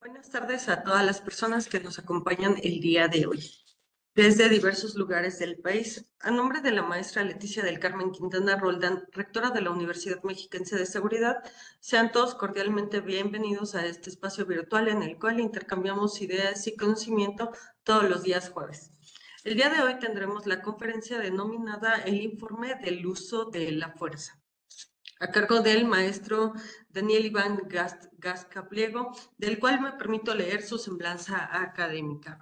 Buenas tardes a todas las personas que nos acompañan el día de hoy, desde diversos lugares del país. A nombre de la maestra Leticia del Carmen Quintana Roldán, rectora de la Universidad Mexiquense de Seguridad, sean todos cordialmente bienvenidos a este espacio virtual en el cual intercambiamos ideas y conocimiento todos los días jueves. El día de hoy tendremos la conferencia denominada El informe del uso de la fuerza, a cargo del maestro Daniel Iván Gasca Pliego, del cual me permito leer su semblanza académica.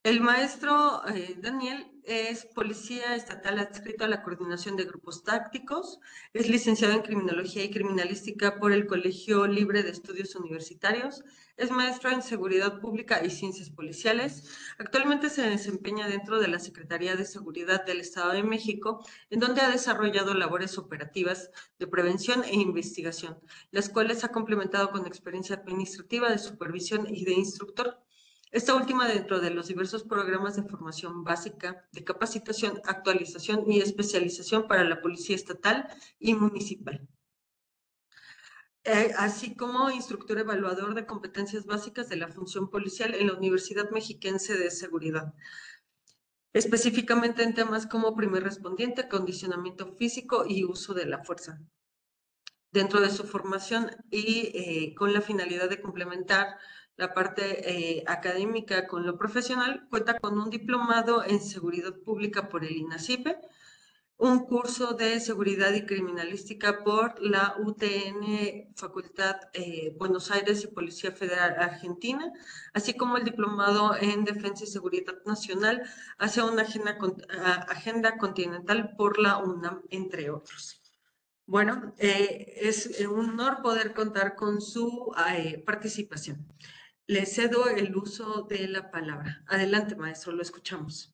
El maestro Daniel es policía estatal adscrito a la Coordinación de Grupos Tácticos, es licenciado en Criminología y Criminalística por el Colegio Libre de Estudios Universitarios, es maestro en Seguridad Pública y Ciencias Policiales. Actualmente se desempeña dentro de la Secretaría de Seguridad del Estado de México, en donde ha desarrollado labores operativas de prevención e investigación, las cuales ha complementado con experiencia administrativa de supervisión y de instructor. Esta última dentro de los diversos programas de formación básica, de capacitación, actualización y especialización para la Policía Estatal y Municipal, así como instructor evaluador de competencias básicas de la función policial en la Universidad Mexiquense de Seguridad, específicamente en temas como primer respondiente, condicionamiento físico y uso de la fuerza. Dentro de su formación y con la finalidad de complementar la parte académica con lo profesional, cuenta con un diplomado en seguridad pública por el INACIPE, un curso de seguridad y criminalística por la UTN Facultad Buenos Aires y Policía Federal Argentina, así como el diplomado en defensa y seguridad nacional hacia una agenda continental por la UNAM, entre otros. Bueno, es un honor poder contar con su participación. Le cedo el uso de la palabra. Adelante, maestro, lo escuchamos.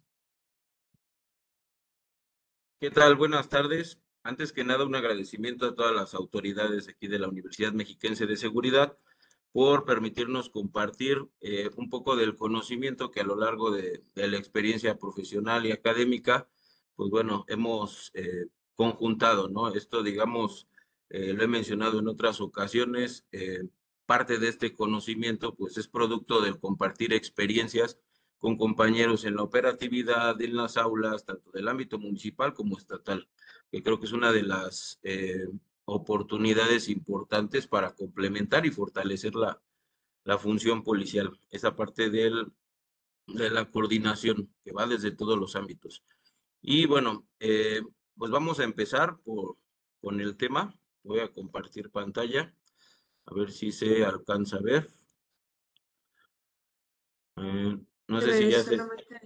¿Qué tal? Buenas tardes. Antes que nada, un agradecimiento a todas las autoridades aquí de la Universidad Mexiquense de Seguridad por permitirnos compartir un poco del conocimiento que a lo largo de la experiencia profesional y académica, pues bueno, hemos conjuntado, ¿no? Esto, digamos, lo he mencionado en otras ocasiones, parte de este conocimiento, pues es producto del compartir experiencias con compañeros en la operatividad, en las aulas, tanto del ámbito municipal como estatal, que creo que es una de las oportunidades importantes para complementar y fortalecer la función policial, esa parte de la coordinación que va desde todos los ámbitos. Y bueno, pues vamos a empezar con el tema. Voy a compartir pantalla, a ver si se alcanza a ver. No Se sé si ve ya se... solamente,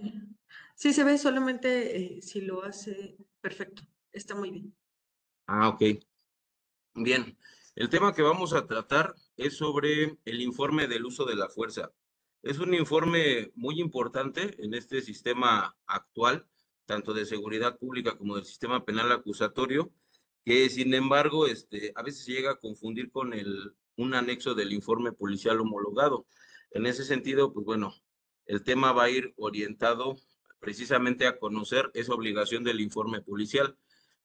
sí, se ve solamente si lo hace perfecto. Está muy bien. Ah, ok. Bien, el tema que vamos a tratar es sobre el informe del uso de la fuerza. Es un informe muy importante en este sistema actual, tanto de seguridad pública como del sistema penal acusatorio, que sin embargo, a veces se llega a confundir con un anexo del informe policial homologado. En ese sentido, pues bueno, el tema va a ir orientado precisamente a conocer esa obligación del informe policial.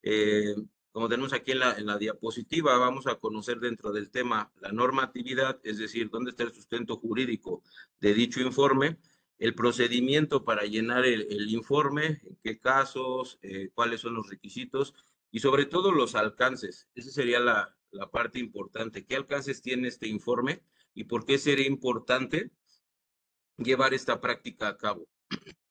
Eh, Como tenemos aquí en la diapositiva, vamos a conocer dentro del tema la normatividad, es decir, dónde está el sustento jurídico de dicho informe, el procedimiento para llenar el informe, en qué casos, cuáles son los requisitos y sobre todo los alcances. Esa sería la parte importante. ¿Qué alcances tiene este informe y por qué sería importante llevar esta práctica a cabo?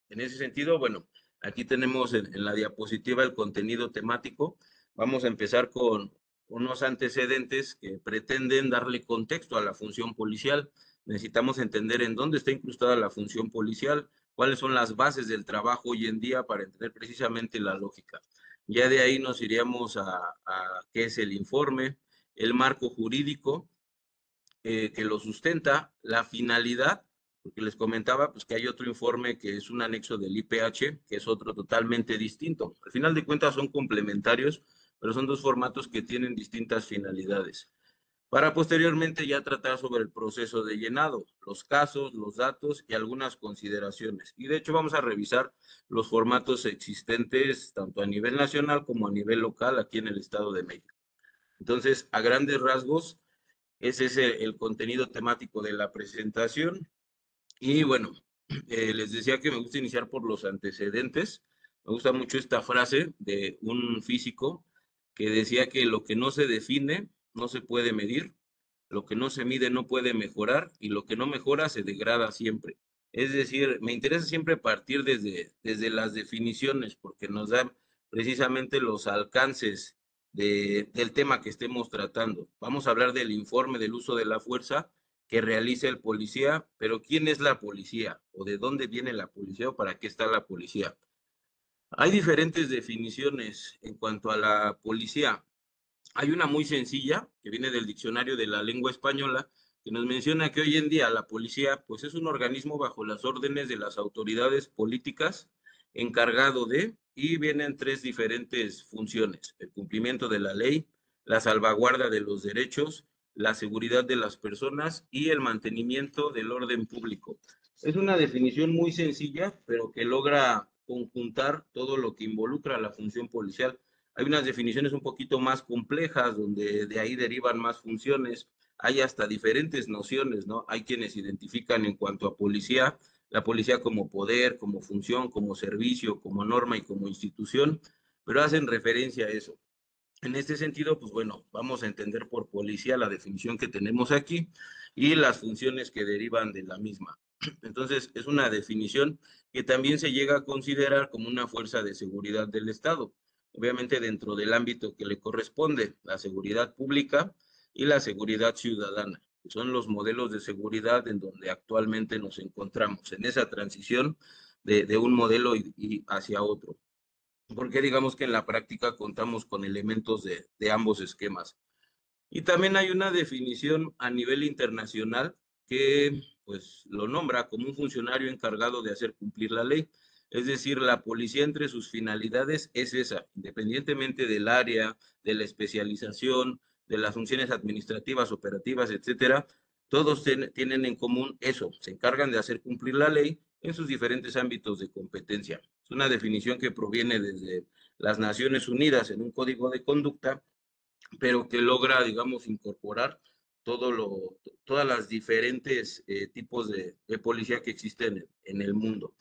En ese sentido, bueno, aquí tenemos en la diapositiva el contenido temático. Vamos a empezar con unos antecedentes que pretenden darle contexto a la función policial. Necesitamos entender en dónde está incrustada la función policial, cuáles son las bases del trabajo hoy en día para entender precisamente la lógica. Ya de ahí nos iríamos a qué es el informe, el marco jurídico que lo sustenta, la finalidad, porque les comentaba pues, que hay otro informe que es un anexo del IPH, que es otro totalmente distinto. Al final de cuentas son complementarios, pero son dos formatos que tienen distintas finalidades. Para posteriormente ya tratar sobre el proceso de llenado, los casos, los datos y algunas consideraciones. Y de hecho vamos a revisar los formatos existentes tanto a nivel nacional como a nivel local aquí en el Estado de México. Entonces, a grandes rasgos, Ese es el contenido temático de la presentación. Y bueno, les decía que me gusta iniciar por los antecedentes. Me gusta mucho esta frase de un físico que decía que lo que no se define no se puede medir, lo que no se mide no puede mejorar y lo que no mejora se degrada siempre. Es decir, me interesa siempre partir desde las definiciones porque nos dan precisamente los alcances del tema que estemos tratando. Vamos a hablar del informe del uso de la fuerza que realiza el policía, pero ¿quién es la policía? ¿O de dónde viene la policía o para qué está la policía? Hay diferentes definiciones en cuanto a la policía. Hay una muy sencilla que viene del diccionario de la lengua española que nos menciona que hoy en día la policía pues es un organismo bajo las órdenes de las autoridades políticas encargado de y vienen tres diferentes funciones: el cumplimiento de la ley, la salvaguarda de los derechos, la seguridad de las personas y el mantenimiento del orden público. Es una definición muy sencilla, pero que logra conjuntar todo lo que involucra la función policial. Hay unas definiciones un poquito más complejas, donde de ahí derivan más funciones. Hay hasta diferentes nociones, ¿no? Hay quienes identifican en cuanto a policía, la policía como poder, como función, como servicio, como norma y como institución, pero hacen referencia a eso. En este sentido, pues bueno, vamos a entender por policía la definición que tenemos aquí y las funciones que derivan de la misma. Entonces, es una definición que también se llega a considerar como una fuerza de seguridad del Estado, obviamente dentro del ámbito que le corresponde, la seguridad pública y la seguridad ciudadana, que son los modelos de seguridad en donde actualmente nos encontramos, en esa transición de un modelo y hacia otro, porque digamos que en la práctica contamos con elementos de ambos esquemas. Y también hay una definición a nivel internacional que pues lo nombra como un funcionario encargado de hacer cumplir la ley. Es decir, la policía entre sus finalidades es esa, independientemente del área, de la especialización, de las funciones administrativas, operativas, etcétera, todos tienen en común eso, se encargan de hacer cumplir la ley en sus diferentes ámbitos de competencia. Es una definición que proviene desde las Naciones Unidas en un código de conducta, pero que logra, digamos, incorporar todas las diferentes tipos de policía que existen en el mundo.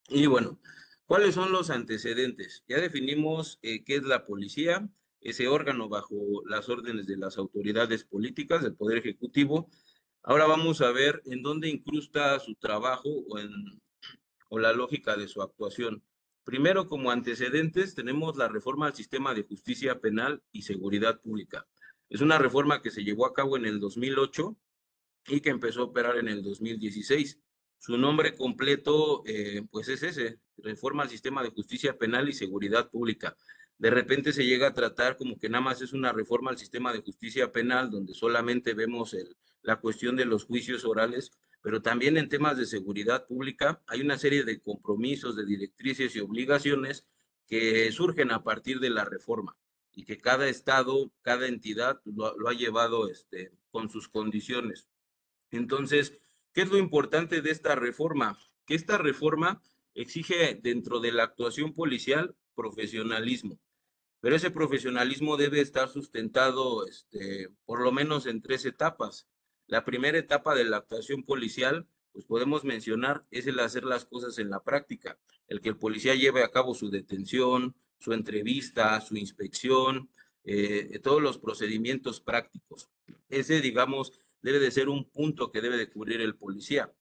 Y bueno, ¿cuáles son los antecedentes? Ya definimos qué es la policía, ese órgano bajo las órdenes de las autoridades políticas, del Poder Ejecutivo. Ahora vamos a ver en dónde incrusta su trabajo o la lógica de su actuación. Primero, como antecedentes, tenemos la reforma al sistema de justicia penal y seguridad pública. Es una reforma que se llevó a cabo en el 2008 y que empezó a operar en el 2016. Su nombre completo, pues es ese, Reforma al Sistema de Justicia Penal y Seguridad Pública. De repente se llega a tratar como que nada más es una reforma al sistema de justicia penal, donde solamente vemos la cuestión de los juicios orales, pero también en temas de seguridad pública hay una serie de compromisos, de directrices y obligaciones que surgen a partir de la reforma y que cada estado, cada entidad lo ha llevado con sus condiciones. Entonces, ¿qué es lo importante de esta reforma? Que esta reforma exige dentro de la actuación policial profesionalismo, pero ese profesionalismo debe estar sustentado por lo menos en tres etapas. La primera etapa de la actuación policial, pues podemos mencionar, es el hacer las cosas en la práctica, el que el policía lleve a cabo su detención, su entrevista, su inspección, todos los procedimientos prácticos. Ese, digamos, debe de ser un punto que debe de cubrir el policía.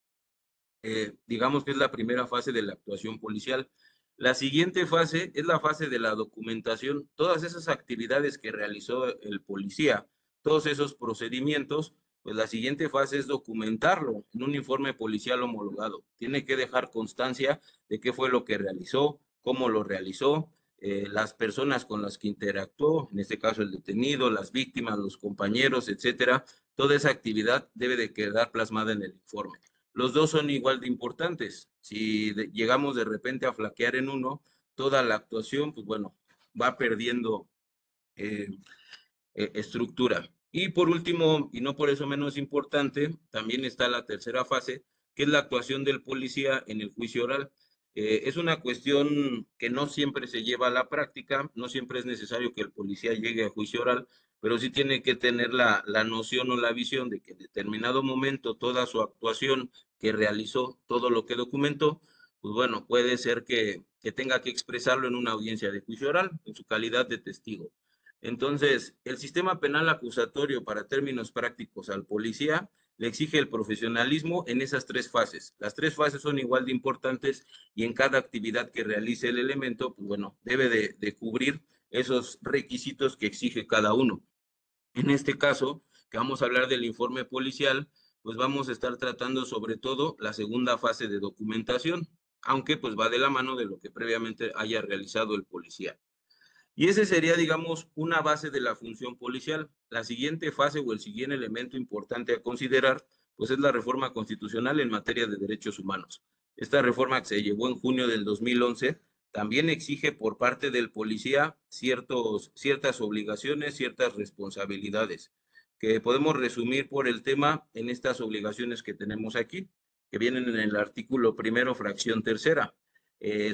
Digamos que es la primera fase de la actuación policial. La siguiente fase es la fase de la documentación. Todas esas actividades que realizó el policía, todos esos procedimientos, pues la siguiente fase es documentarlo en un informe policial homologado. Tiene que dejar constancia de qué fue lo que realizó, cómo lo realizó, las personas con las que interactuó, en este caso el detenido, las víctimas, los compañeros, etcétera. Toda esa actividad debe de quedar plasmada en el informe. Los dos son igual de importantes. Si llegamos de repente a flaquear en uno, toda la actuación, pues bueno, va perdiendo eh, estructura. Y por último, y no por eso menos importante, también está la tercera fase, que es la actuación del policía en el juicio oral. Es una cuestión que no siempre se lleva a la práctica, no siempre es necesario que el policía llegue a juicio oral, pero sí tiene que tener la noción o la visión de que en determinado momento toda su actuación que realizó, todo lo que documentó, pues bueno, puede ser que tenga que expresarlo en una audiencia de juicio oral, en su calidad de testigo. Entonces, el sistema penal acusatorio para términos prácticos al policía le exige el profesionalismo en esas tres fases. Las tres fases son igual de importantes y en cada actividad que realice el elemento, pues bueno, debe de cubrir esos requisitos que exige cada uno. En este caso, que vamos a hablar del informe policial, pues vamos a estar tratando sobre todo la segunda fase de documentación, aunque pues va de la mano de lo que previamente haya realizado el policía. Y ese sería, digamos, una base de la función policial. La siguiente fase o el siguiente elemento importante a considerar, pues es la reforma constitucional en materia de derechos humanos. Esta reforma que se llevó en junio del 2011 también exige por parte del policía ciertas obligaciones, ciertas responsabilidades, que podemos resumir por el tema en estas obligaciones que tenemos aquí, que vienen en el artículo primero, fracción tercera.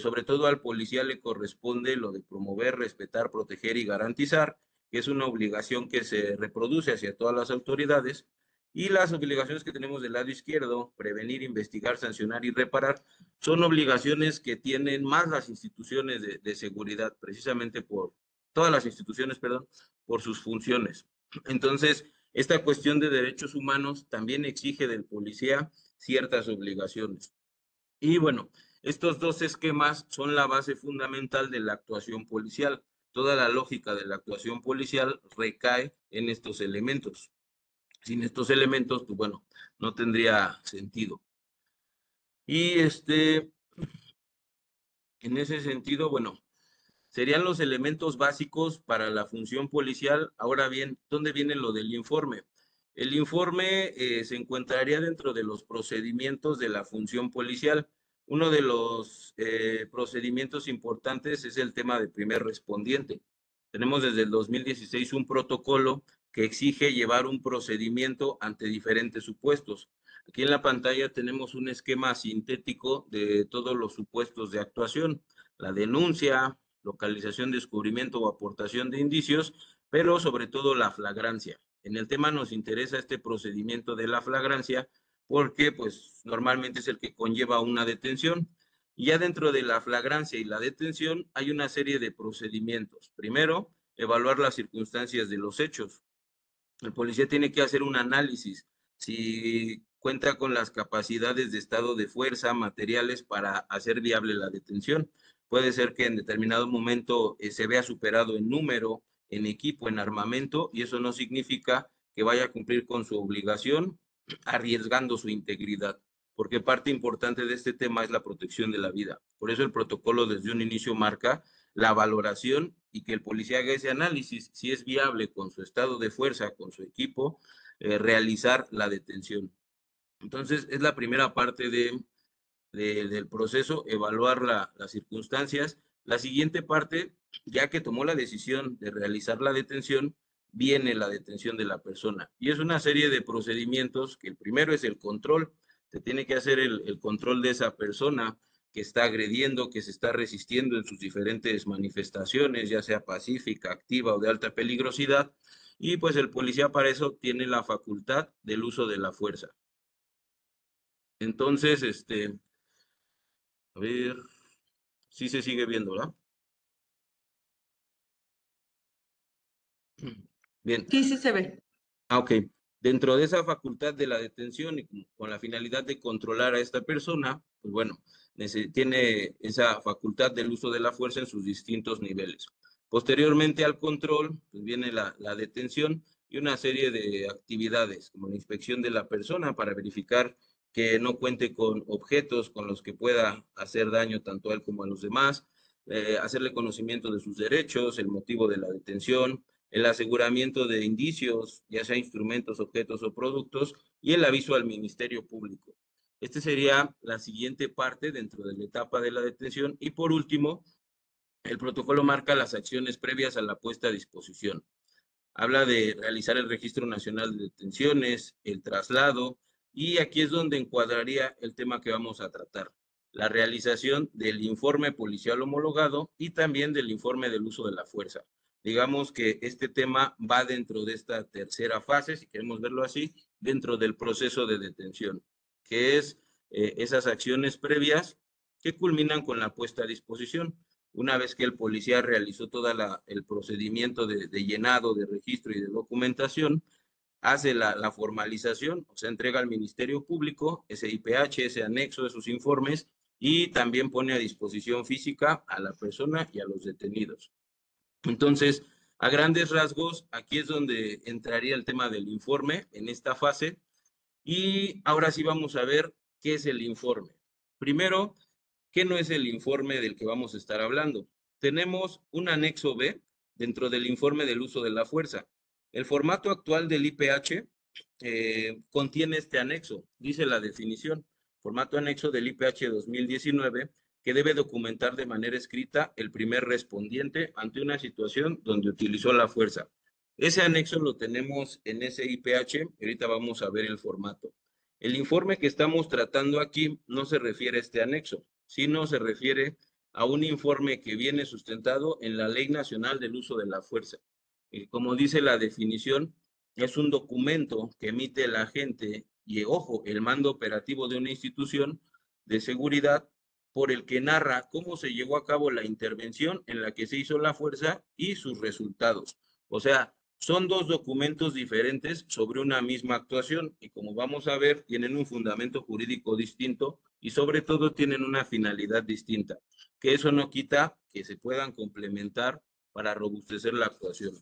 Sobre todo al policía le corresponde lo de promover, respetar, proteger y garantizar, que es una obligación que se reproduce hacia todas las autoridades, y las obligaciones que tenemos del lado izquierdo, prevenir, investigar, sancionar y reparar, son obligaciones que tienen más las instituciones de seguridad, precisamente por todas las instituciones, perdón, por sus funciones. Entonces, esta cuestión de derechos humanos también exige del policía ciertas obligaciones. Y bueno, estos dos esquemas son la base fundamental de la actuación policial. Toda la lógica de la actuación policial recae en estos elementos. Sin estos elementos, pues bueno, no tendría sentido. Y en ese sentido, bueno, serían los elementos básicos para la función policial. Ahora bien, ¿dónde viene lo del informe? El informe se encontraría dentro de los procedimientos de la función policial. Uno de los procedimientos importantes es el tema de primer respondiente. Tenemos desde el 2016 un protocolo que exige llevar un procedimiento ante diferentes supuestos. Aquí en la pantalla tenemos un esquema sintético de todos los supuestos de actuación: la denuncia, localización, descubrimiento o aportación de indicios, pero sobre todo la flagrancia. En el tema nos interesa este procedimiento de la flagrancia porque pues normalmente es el que conlleva una detención. Y ya dentro de la flagrancia y la detención hay una serie de procedimientos. Primero, evaluar las circunstancias de los hechos. El policía tiene que hacer un análisis si cuenta con las capacidades de estado de fuerza, materiales para hacer viable la detención. Puede ser que en determinado momento se vea superado en número, en equipo, en armamento, y eso no significa que vaya a cumplir con su obligación arriesgando su integridad, porque parte importante de este tema es la protección de la vida. Por eso el protocolo desde un inicio marca la valoración y que el policía haga ese análisis, si es viable con su estado de fuerza, con su equipo, realizar la detención. Entonces, es la primera parte del proceso, evaluar las circunstancias. La siguiente parte, ya que tomó la decisión de realizar la detención, viene la detención de la persona. Y es una serie de procedimientos, que el primero es el control. Se tiene que hacer el control de esa persona que está agrediendo, que se está resistiendo en sus diferentes manifestaciones, ya sea pacífica, activa o de alta peligrosidad. Y pues el policía para eso tiene la facultad del uso de la fuerza. Entonces, a ver, sí se sigue viendo, ¿verdad? Bien. Sí, sí se ve. Ok. Dentro de esa facultad de la detención y con la finalidad de controlar a esta persona, pues bueno, tiene esa facultad del uso de la fuerza en sus distintos niveles. Posteriormente al control, pues viene la detención y una serie de actividades, como la inspección de la persona para verificar que no cuente con objetos con los que pueda hacer daño tanto a él como a los demás, hacerle conocimiento de sus derechos, el motivo de la detención, el aseguramiento de indicios, ya sea instrumentos, objetos o productos, y el aviso al Ministerio Público. Esta sería la siguiente parte dentro de la etapa de la detención. Y por último, el protocolo marca las acciones previas a la puesta a disposición. Habla de realizar el Registro Nacional de Detenciones, el traslado, y aquí es donde encuadraría el tema que vamos a tratar: la realización del informe policial homologado y también del informe del uso de la fuerza. digamos que este tema va dentro de esta tercera fase, si queremos verlo así, dentro del proceso de detención, que es esas acciones previas que culminan con la puesta a disposición. Una vez que el policía realizó todo el procedimiento de llenado, de registro y de documentación, hace la formalización, o sea, entrega al Ministerio Público ese IPH, ese anexo, esos informes, y también pone a disposición física a la persona y a los detenidos. Entonces, a grandes rasgos, aquí es donde entraría el tema del informe en esta fase. Y ahora sí vamos a ver qué es el informe. Primero, ¿qué no es el informe del que vamos a estar hablando? Tenemos un anexo B dentro del informe del uso de la fuerza. El formato actual del IPH contiene este anexo, dice la definición, formato anexo del IPH 2019, que debe documentar de manera escrita el primer respondiente ante una situación donde utilizó la fuerza. Ese anexo lo tenemos en ese IPH, ahorita vamos a ver el formato. El informe que estamos tratando aquí no se refiere a este anexo, sino se refiere a un informe que viene sustentado en la Ley Nacional del Uso de la Fuerza. Como dice la definición, es un documento que emite el agente y, ojo, el mando operativo de una institución de seguridad por el que narra cómo se llevó a cabo la intervención en la que se hizo la fuerza y sus resultados. O sea, son dos documentos diferentes sobre una misma actuación y, como vamos a ver, tienen un fundamento jurídico distinto y sobre todo tienen una finalidad distinta, que eso no quita que se puedan complementar para robustecer la actuación.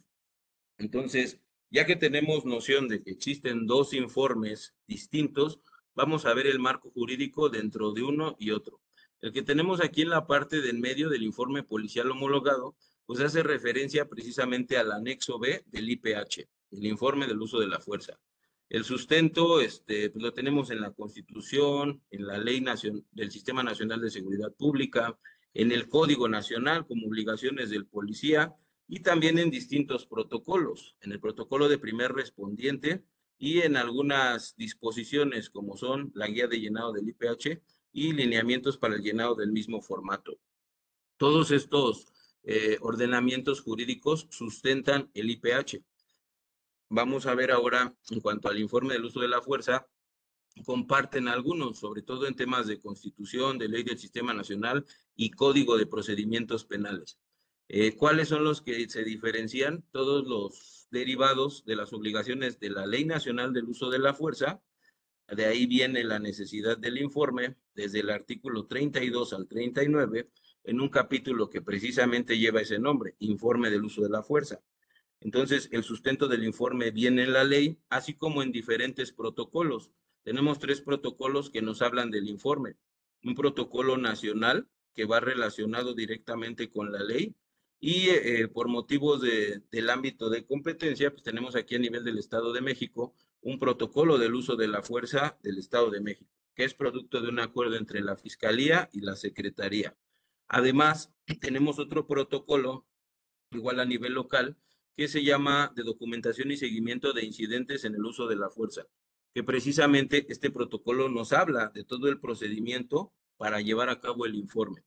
Entonces, ya que tenemos noción de que existen dos informes distintos, vamos a ver el marco jurídico dentro de uno y otro. El que tenemos aquí en la parte del medio del informe policial homologado, pues hace referencia precisamente al anexo B del IPH, el informe del uso de la fuerza. El sustento, pues lo tenemos en la Constitución, en la Ley del Sistema Nacional de Seguridad Pública, en el Código Nacional como obligaciones del policía, y también en distintos protocolos, en el protocolo de primer respondiente y en algunas disposiciones como son la guía de llenado del IPH y lineamientos para el llenado del mismo formato. Todos estos ordenamientos jurídicos sustentan el IPH. Vamos a ver ahora, en cuanto al informe del uso de la fuerza, comparten algunos, sobre todo en temas de Constitución, de Ley del Sistema Nacional y Código de Procedimientos Penales. ¿Cuáles son los que se diferencian? Todos los derivados de las obligaciones de la Ley Nacional del Uso de la Fuerza. De ahí viene la necesidad del informe, desde el artículo 32 al 39, en un capítulo que precisamente lleva ese nombre, Informe del Uso de la Fuerza. Entonces, el sustento del informe viene en la ley, así como en diferentes protocolos. Tenemos 3 protocolos que nos hablan del informe. Un protocolo nacional que va relacionado directamente con la ley y por motivos del ámbito de competencia, pues tenemos aquí a nivel del Estado de México un protocolo del uso de la fuerza del Estado de México, que es producto de un acuerdo entre la Fiscalía y la Secretaría. Además, tenemos otro protocolo, igual a nivel local, que se llama de documentación y seguimiento de incidentes en el uso de la fuerza, que precisamente este protocolo nos habla de todo el procedimiento para llevar a cabo el informe.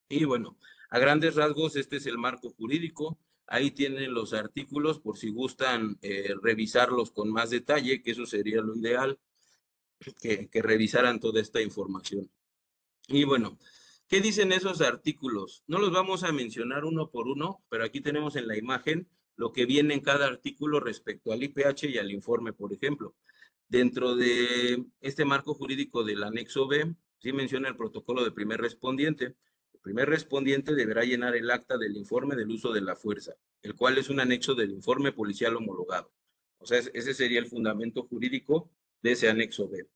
Y bueno, a grandes rasgos, este es el marco jurídico. Ahí tienen los artículos por si gustan revisarlos con más detalle, que eso sería lo ideal, que revisaran toda esta información. Y bueno, ¿qué dicen esos artículos? No los vamos a mencionar uno por uno, pero aquí tenemos en la imagen lo que viene en cada artículo respecto al IPH y al informe, por ejemplo. Dentro de este marco jurídico del anexo B, sí menciona el protocolo de primer respondiente. El primer respondiente deberá llenar el acta del informe del uso de la fuerza, el cual es un anexo del informe policial homologado. O sea, ese sería el fundamento jurídico de ese anexo B.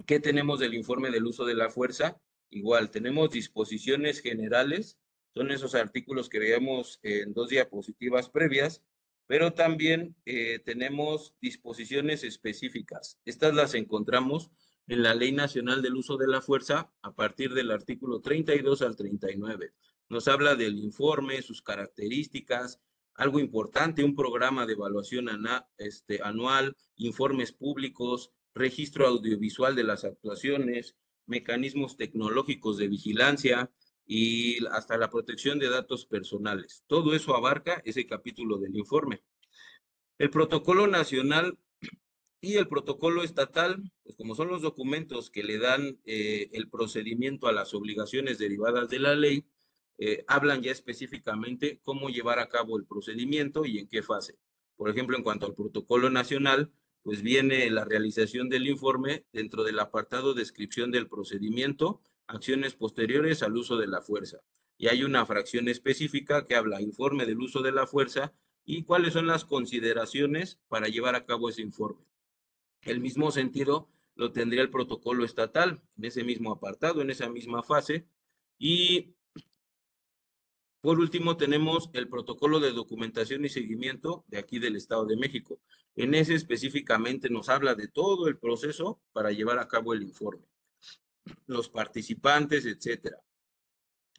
¿Qué tenemos del informe del uso de la fuerza? Igual, tenemos disposiciones generales, son esos artículos que veíamos en 2 diapositivas previas, pero también tenemos disposiciones específicas. Estas las encontramos en la Ley Nacional del Uso de la Fuerza a partir del artículo 32 al 39. Nos habla del informe, sus características, algo importante, un programa de evaluación anual, informes públicos, registro audiovisual de las actuaciones, mecanismos tecnológicos de vigilancia, y hasta la protección de datos personales. Todo eso abarca ese capítulo del informe. El protocolo nacional y el protocolo estatal, pues como son los documentos que le dan el procedimiento a las obligaciones derivadas de la ley, hablan ya específicamente cómo llevar a cabo el procedimiento y en qué fase. Por ejemplo, en cuanto al protocolo nacional, pues viene la realización del informe dentro del apartado descripción del procedimiento, acciones posteriores al uso de la fuerza. Y hay una fracción específica que habla informe del uso de la fuerza y cuáles son las consideraciones para llevar a cabo ese informe. El mismo sentido lo tendría el protocolo estatal, en ese mismo apartado, en esa misma fase. Y por último tenemos el protocolo de documentación y seguimiento de aquí del Estado de México. En ese específicamente nos habla de todo el proceso para llevar a cabo el informe, los participantes, etcétera.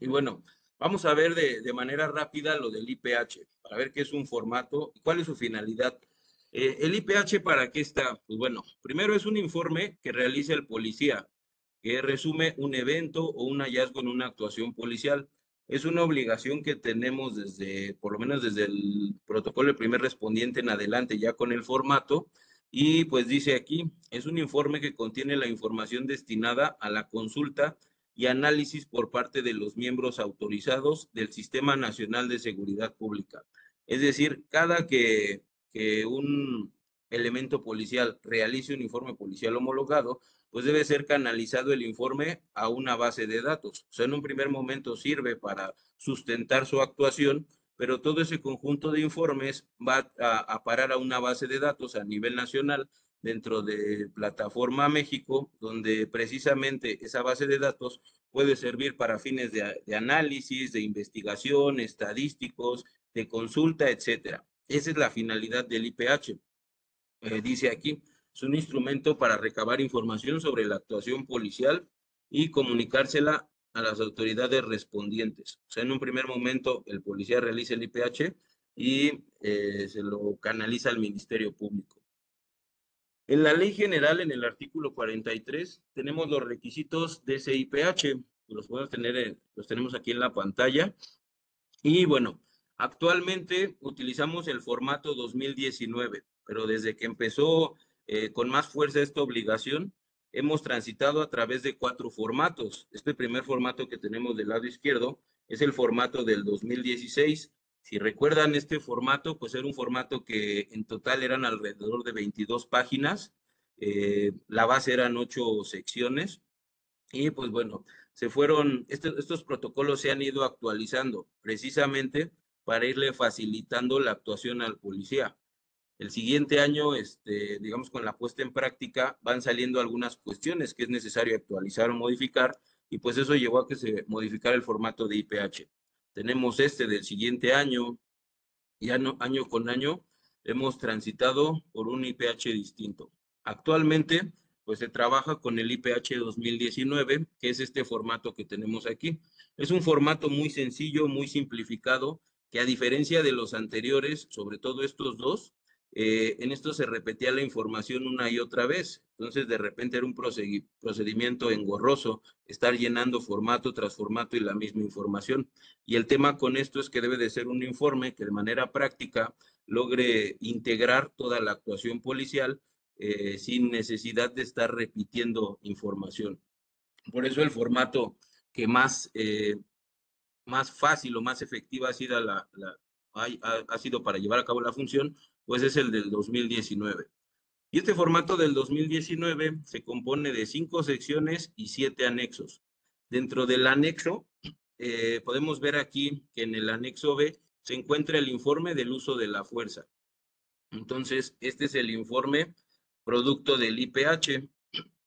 Y bueno, vamos a ver de manera rápida lo del IPH, para ver qué es un formato y cuál es su finalidad. ¿El IPH para qué está? Pues bueno, primero es un informe que realiza el policía, que resume un evento o un hallazgo en una actuación policial. Es una obligación que tenemos desde, por lo menos desde el protocolo del primer respondiente en adelante, ya con el formato. Y pues dice aquí, es un informe que contiene la información destinada a la consulta y análisis por parte de los miembros autorizados del Sistema Nacional de Seguridad Pública. Es decir, cada que un elemento policial realice un informe policial homologado, pues debe ser canalizado el informe a una base de datos. O sea, en un primer momento sirve para sustentar su actuación, pero todo ese conjunto de informes va a parar a una base de datos a nivel nacional dentro de Plataforma México, donde precisamente esa base de datos puede servir para fines de análisis, de investigación, estadísticos, de consulta, etcétera. Esa es la finalidad del IPH. Dice aquí, es un instrumento para recabar información sobre la actuación policial y comunicársela a las autoridades respondientes. O sea, en un primer momento el policía realiza el IPH y se lo canaliza al Ministerio Público. En la Ley General, en el artículo 43, tenemos los requisitos de ese IPH. Los tenemos aquí en la pantalla. Y bueno, actualmente utilizamos el formato 2019, pero desde que empezó con más fuerza esta obligación, hemos transitado a través de 4 formatos. Este primer formato que tenemos del lado izquierdo es el formato del 2016. Si recuerdan este formato, pues era un formato que en total eran alrededor de 22 páginas. La base eran 8 secciones. Y pues bueno, estos protocolos se han ido actualizando precisamente para irle facilitando la actuación al policía. El siguiente año, digamos, con la puesta en práctica, van saliendo algunas cuestiones que es necesario actualizar o modificar, y pues eso llevó a que se modificara el formato de IPH. Tenemos del siguiente año, y año con año hemos transitado por un IPH distinto. Actualmente, pues se trabaja con el IPH 2019, que es este formato que tenemos aquí. Es un formato muy sencillo, muy simplificado, que a diferencia de los anteriores, sobre todo estos dos, en esto se repetía la información una y otra vez. Entonces, de repente era un procedimiento engorroso, estar llenando formato tras formato y la misma información. Y el tema con esto es que debe de ser un informe que de manera práctica logre integrar toda la actuación policial sin necesidad de estar repitiendo información. Por eso el formato que más fácil o más efectiva ha sido para llevar a cabo la función, pues es el del 2019. Y este formato del 2019 se compone de 5 secciones y 7 anexos. Dentro del anexo, podemos ver aquí que en el anexo B se encuentra el informe del uso de la fuerza. Entonces, este es el informe producto del IPH.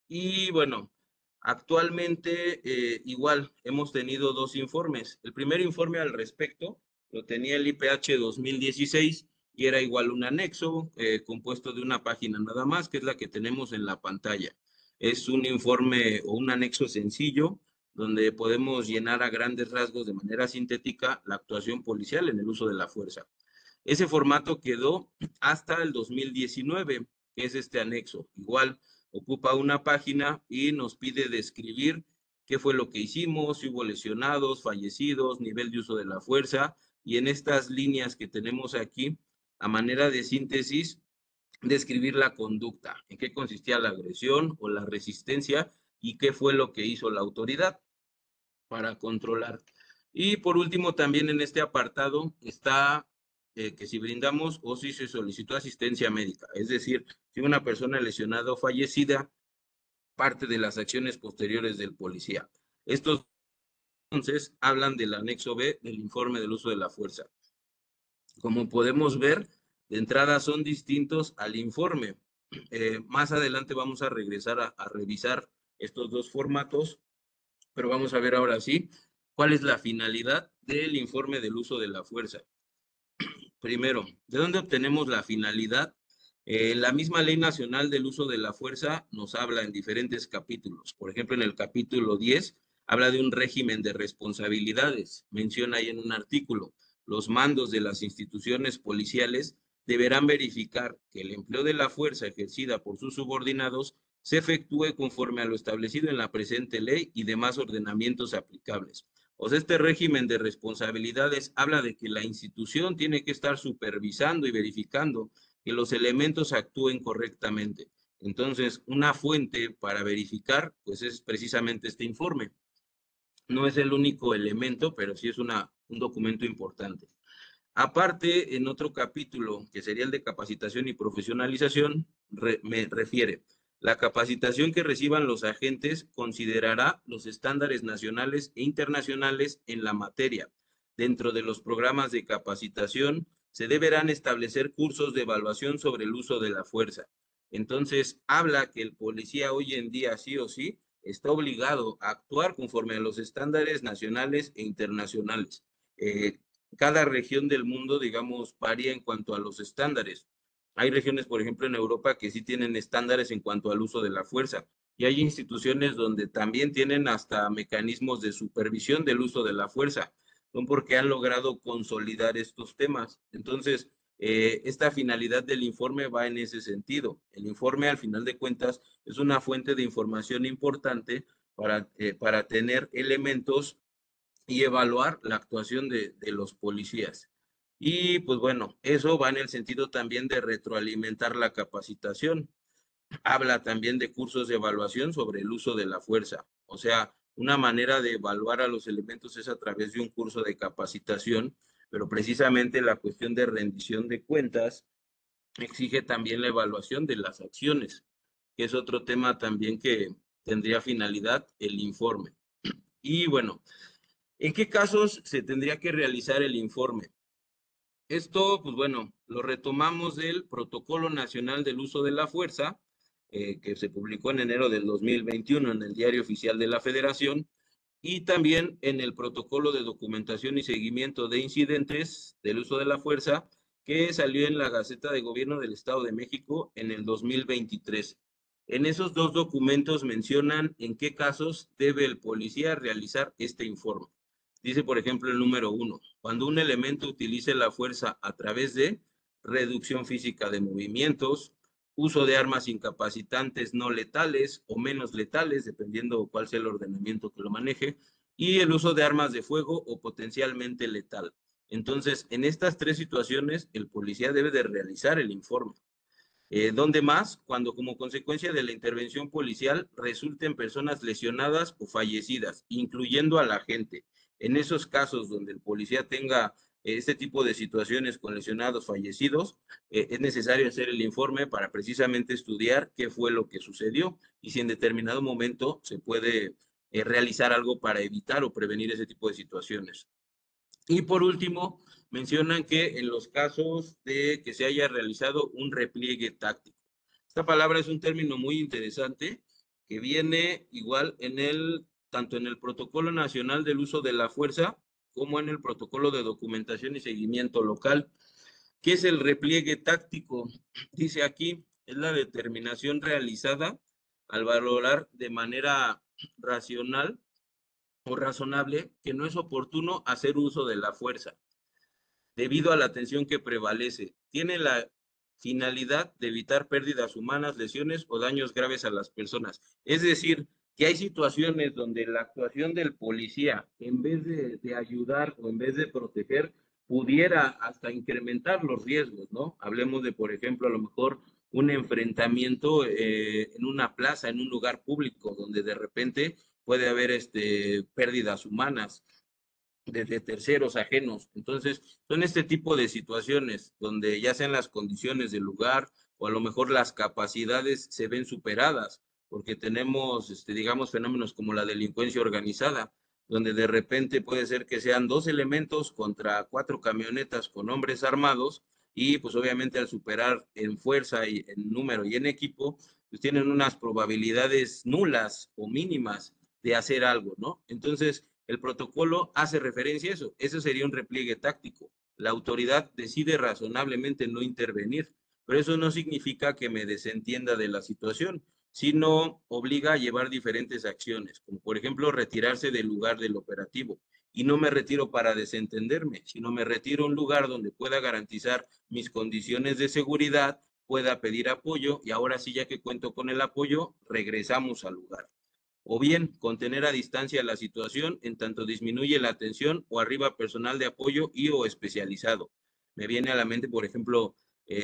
Y bueno, actualmente igual hemos tenido 2 informes. El primer informe al respecto lo tenía el IPH 2016 y era igual un anexo compuesto de una página nada más, que es la que tenemos en la pantalla. Es un informe o un anexo sencillo donde podemos llenar a grandes rasgos de manera sintética la actuación policial en el uso de la fuerza. Ese formato quedó hasta el 2019, que es este anexo. Igual ocupa una página y nos pide describir qué fue lo que hicimos, si hubo lesionados, fallecidos, nivel de uso de la fuerza, y en estas líneas que tenemos aquí, a manera de síntesis, describir la conducta, en qué consistía la agresión o la resistencia y qué fue lo que hizo la autoridad para controlar. Y por último, también en este apartado está que si brindamos o si se solicitó asistencia médica, es decir, si una persona lesionada o fallecida, parte de las acciones posteriores del policía. Estos entonces hablan del anexo B del informe del uso de la fuerza. Como podemos ver, de entrada son distintos al informe. Más adelante vamos a regresar a revisar estos dos formatos, pero vamos a ver ahora sí cuál es la finalidad del informe del uso de la fuerza. Primero, ¿de dónde obtenemos la finalidad? La misma Ley Nacional del Uso de la Fuerza nos habla en diferentes capítulos. Por ejemplo, en el capítulo 10 habla de un régimen de responsabilidades. Menciona ahí en un artículo, los mandos de las instituciones policiales deberán verificar que el empleo de la fuerza ejercida por sus subordinados se efectúe conforme a lo establecido en la presente ley y demás ordenamientos aplicables. O sea, este régimen de responsabilidades habla de que la institución tiene que estar supervisando y verificando que los elementos actúen correctamente. Entonces, una fuente para verificar, pues es precisamente este informe. No es el único elemento, pero sí es un documento importante. Aparte, en otro capítulo, que sería el de capacitación y profesionalización, me refiere, la capacitación que reciban los agentes considerará los estándares nacionales e internacionales en la materia. Dentro de los programas de capacitación, se deberán establecer cursos de evaluación sobre el uso de la fuerza. Entonces, habla que el policía hoy en día, sí o sí, está obligado a actuar conforme a los estándares nacionales e internacionales. Cada región del mundo, digamos, varía en cuanto a los estándares. Hay regiones, por ejemplo, en Europa que sí tienen estándares en cuanto al uso de la fuerza y hay instituciones donde también tienen hasta mecanismos de supervisión del uso de la fuerza, son porque han logrado consolidar estos temas. Entonces, esta finalidad del informe va en ese sentido. El informe, al final de cuentas, es una fuente de información importante para tener elementos y evaluar la actuación de los policías. Y pues bueno, eso va en el sentido también de retroalimentar la capacitación. Habla también de cursos de evaluación sobre el uso de la fuerza. O sea, una manera de evaluar a los elementos es a través de un curso de capacitación, pero precisamente la cuestión de rendición de cuentas exige también la evaluación de las acciones, que es otro tema también que tendría finalidad el informe. Y bueno, ¿en qué casos se tendría que realizar el informe? Esto, pues bueno, lo retomamos del Protocolo Nacional del Uso de la Fuerza, que se publicó en enero del 2021 en el Diario Oficial de la Federación, y también en el Protocolo de Documentación y Seguimiento de Incidentes del Uso de la Fuerza, que salió en la Gaceta de Gobierno del Estado de México en el 2023. En esos dos documentos mencionan en qué casos debe el policía realizar este informe. Dice, por ejemplo, el número 1, cuando un elemento utilice la fuerza a través de reducción física de movimientos, uso de armas incapacitantes no letales o menos letales, dependiendo cuál sea el ordenamiento que lo maneje, y el uso de armas de fuego o potencialmente letal. Entonces, en estas tres situaciones, el policía debe de realizar el informe. ¿Dónde más? Cuando como consecuencia de la intervención policial resulten personas lesionadas o fallecidas, incluyendo a la gente. En esos casos donde el policía tenga este tipo de situaciones con lesionados, fallecidos, es necesario hacer el informe para precisamente estudiar qué fue lo que sucedió y si en determinado momento se puede realizar algo para evitar o prevenir ese tipo de situaciones. Y por último, mencionan que en los casos de que se haya realizado un repliegue táctico. Esta palabra es un término muy interesante que viene igual tanto en el Protocolo Nacional del Uso de la Fuerza como en el Protocolo de Documentación y Seguimiento Local. ¿Qué es el repliegue táctico? Dice aquí, es la determinación realizada al valorar de manera racional o razonable que no es oportuno hacer uso de la fuerza debido a la tensión que prevalece. Tiene la finalidad de evitar pérdidas humanas, lesiones o daños graves a las personas. Es decir, que hay situaciones donde la actuación del policía, en vez de ayudar o en vez de proteger, pudiera hasta incrementar los riesgos, ¿no? Hablemos de, por ejemplo, a lo mejor un enfrentamiento en una plaza, en un lugar público, donde de repente puede haber pérdidas humanas de terceros ajenos. Entonces, son este tipo de situaciones donde ya sean las condiciones del lugar o a lo mejor las capacidades se ven superadas, porque tenemos, digamos, fenómenos como la delincuencia organizada, donde de repente puede ser que sean 2 elementos contra 4 camionetas con hombres armados y pues obviamente al superar en fuerza y en número y en equipo, pues tienen unas probabilidades nulas o mínimas de hacer algo, ¿no? Entonces, el protocolo hace referencia a eso. Eso sería un repliegue táctico. La autoridad decide razonablemente no intervenir, pero eso no significa que me desentienda de la situación, sino obliga a llevar diferentes acciones, como por ejemplo retirarse del lugar del operativo. Y no me retiro para desentenderme, sino me retiro a un lugar donde pueda garantizar mis condiciones de seguridad, pueda pedir apoyo y ahora sí, ya que cuento con el apoyo, regresamos al lugar o bien contener a distancia la situación en tanto disminuye la tensión o arriba personal de apoyo y o especializado. Me viene a la mente, por ejemplo,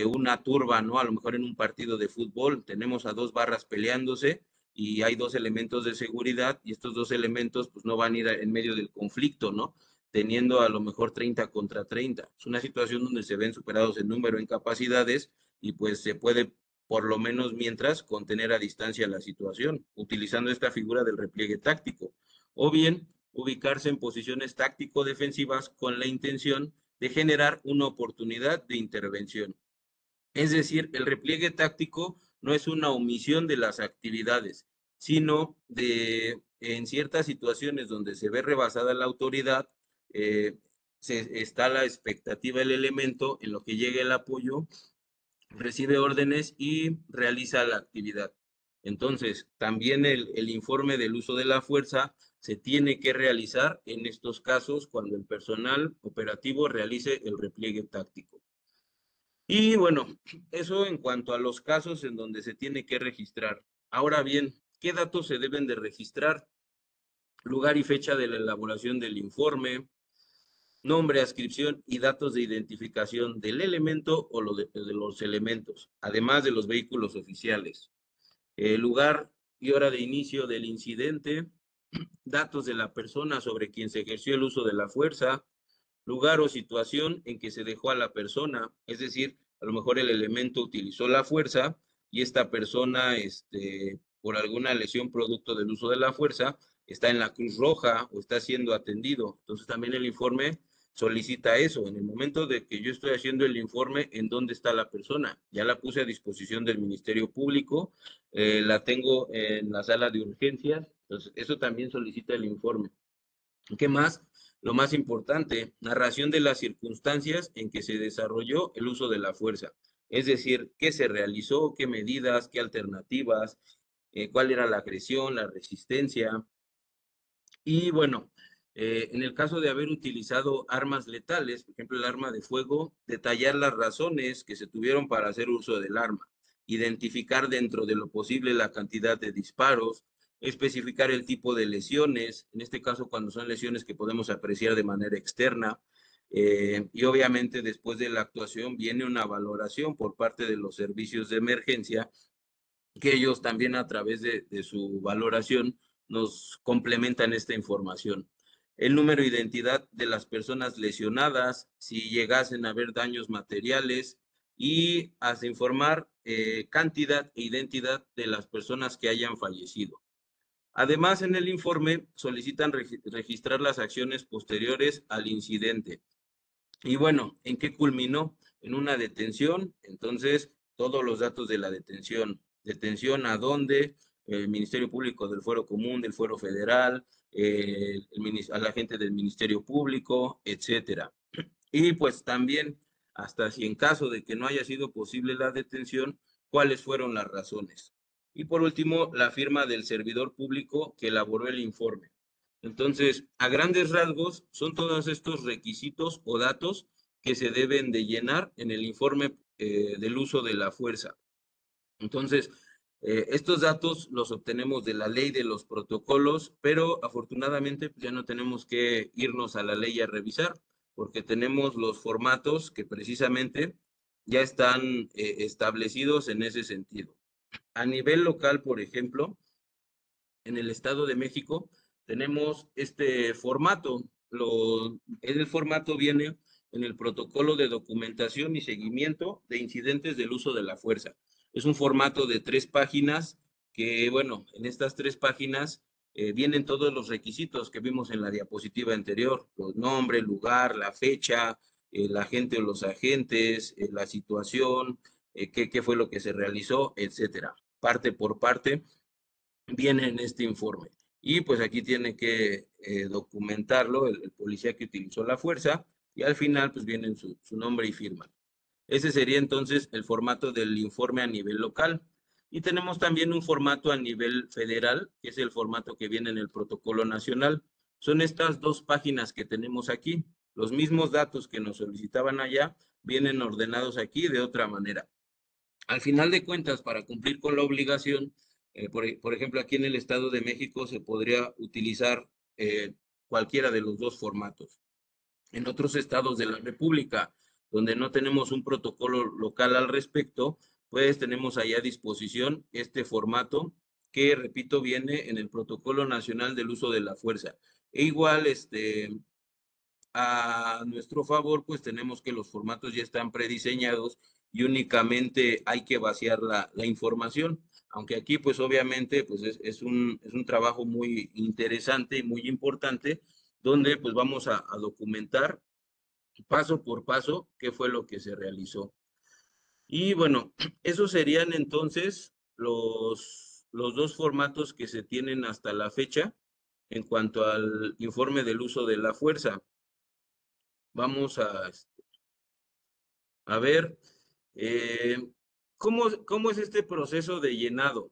una turba, ¿no? A lo mejor en un partido de fútbol tenemos a 2 barras peleándose y hay 2 elementos de seguridad y estos 2 elementos pues no van a ir en medio del conflicto, ¿no? Teniendo a lo mejor 30 contra 30. Es una situación donde se ven superados el número en capacidades y pues se puede por lo menos mientras contener a distancia la situación, utilizando esta figura del repliegue táctico, o bien ubicarse en posiciones táctico-defensivas con la intención de generar una oportunidad de intervención. Es decir, el repliegue táctico no es una omisión de las actividades, sino de en ciertas situaciones donde se ve rebasada la autoridad, está la expectativa del elemento en lo que llegue el apoyo, recibe órdenes y realiza la actividad. Entonces, también el informe del uso de la fuerza se tiene que realizar en estos casos cuando el personal operativo realice el repliegue táctico. Y bueno, eso en cuanto a los casos en donde se tiene que registrar. Ahora bien, ¿qué datos se deben de registrar? Lugar y fecha de la elaboración del informe, nombre, adscripción y datos de identificación del elemento o de los elementos, además de los vehículos oficiales. Lugar y hora de inicio del incidente, datos de la persona sobre quien se ejerció el uso de la fuerza, lugar o situación en que se dejó a la persona, es decir, a lo mejor el elemento utilizó la fuerza y esta persona, por alguna lesión producto del uso de la fuerza, está en la Cruz Roja o está siendo atendido. Entonces también el informe solicita eso. En el momento de que yo estoy haciendo el informe, ¿en dónde está la persona? Ya la puse a disposición del Ministerio Público, la tengo en la sala de urgencias, entonces eso también solicita el informe. ¿Qué más? Lo más importante, narración de las circunstancias en que se desarrolló el uso de la fuerza. Es decir, qué se realizó, qué medidas, qué alternativas, cuál era la agresión, la resistencia. Y bueno, en el caso de haber utilizado armas letales, por ejemplo, el arma de fuego, detallar las razones que se tuvieron para hacer uso del arma, identificar dentro de lo posible la cantidad de disparos, especificar el tipo de lesiones, en este caso cuando son lesiones que podemos apreciar de manera externa, y obviamente después de la actuación viene una valoración por parte de los servicios de emergencia, que ellos también a través de su valoración nos complementan esta información. El número de identidad de las personas lesionadas, si llegasen a haber daños materiales y hasta informar cantidad e identidad de las personas que hayan fallecido. Además, en el informe solicitan registrar las acciones posteriores al incidente. Y bueno, ¿en qué culminó? En una detención, entonces todos los datos de la detención. Detención a dónde, el Ministerio Público del Fuero Común, del Fuero Federal, a la gente del Ministerio Público, etcétera. Y pues también, hasta si en caso de que no haya sido posible la detención, cuáles fueron las razones. Y por último, la firma del servidor público que elaboró el informe. Entonces, a grandes rasgos, son todos estos requisitos o datos que se deben de llenar en el informe del uso de la fuerza. Entonces, Estos datos los obtenemos de la ley de los protocolos, pero afortunadamente pues, ya no tenemos que irnos a la ley a revisar, porque tenemos los formatos que precisamente ya están establecidos en ese sentido. A nivel local, por ejemplo, en el Estado de México tenemos este formato. El formato viene en el protocolo de documentación y seguimiento de incidentes del uso de la fuerza. Es un formato de 3 páginas que, bueno, en estas 3 páginas vienen todos los requisitos que vimos en la diapositiva anterior, los nombres, lugar, la fecha, el agente o los agentes, la situación, qué fue lo que se realizó, etcétera. Parte por parte viene en este informe. Y pues aquí tiene que documentarlo el policía que utilizó la fuerza y al final pues viene su nombre y firma. Ese sería entonces el formato del informe a nivel local. Y tenemos también un formato a nivel federal, que es el formato que viene en el protocolo nacional. Son estas 2 páginas que tenemos aquí. Los mismos datos que nos solicitaban allá vienen ordenados aquí de otra manera. Al final de cuentas, para cumplir con la obligación, por ejemplo, aquí en el Estado de México se podría utilizar cualquiera de los 2 formatos. En otros estados de la República, donde no tenemos un protocolo local al respecto, pues tenemos ahí a disposición este formato que, repito, viene en el Protocolo Nacional del Uso de la Fuerza. E igual, a nuestro favor, pues tenemos que los formatos ya están prediseñados y únicamente hay que vaciar la información. Aunque aquí, pues obviamente, pues es un trabajo muy interesante y muy importante, donde pues vamos a documentar paso por paso qué fue lo que se realizó. Y bueno, esos serían entonces los 2 formatos que se tienen hasta la fecha en cuanto al informe del uso de la fuerza. Vamos a ver cómo es este proceso de llenado.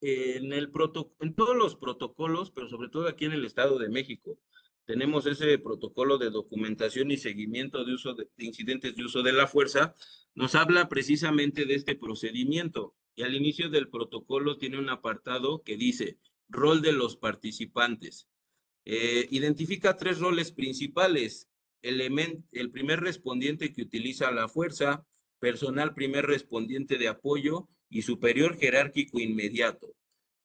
En todos los protocolos, pero sobre todo aquí en el Estado de México, tenemos ese protocolo de documentación y seguimiento de incidentes de uso de la fuerza, nos habla precisamente de este procedimiento. Y al inicio del protocolo tiene un apartado que dice, rol de los participantes. Identifica 3 roles principales. El primer respondiente que utiliza la fuerza, personal primer respondiente de apoyo y superior jerárquico inmediato.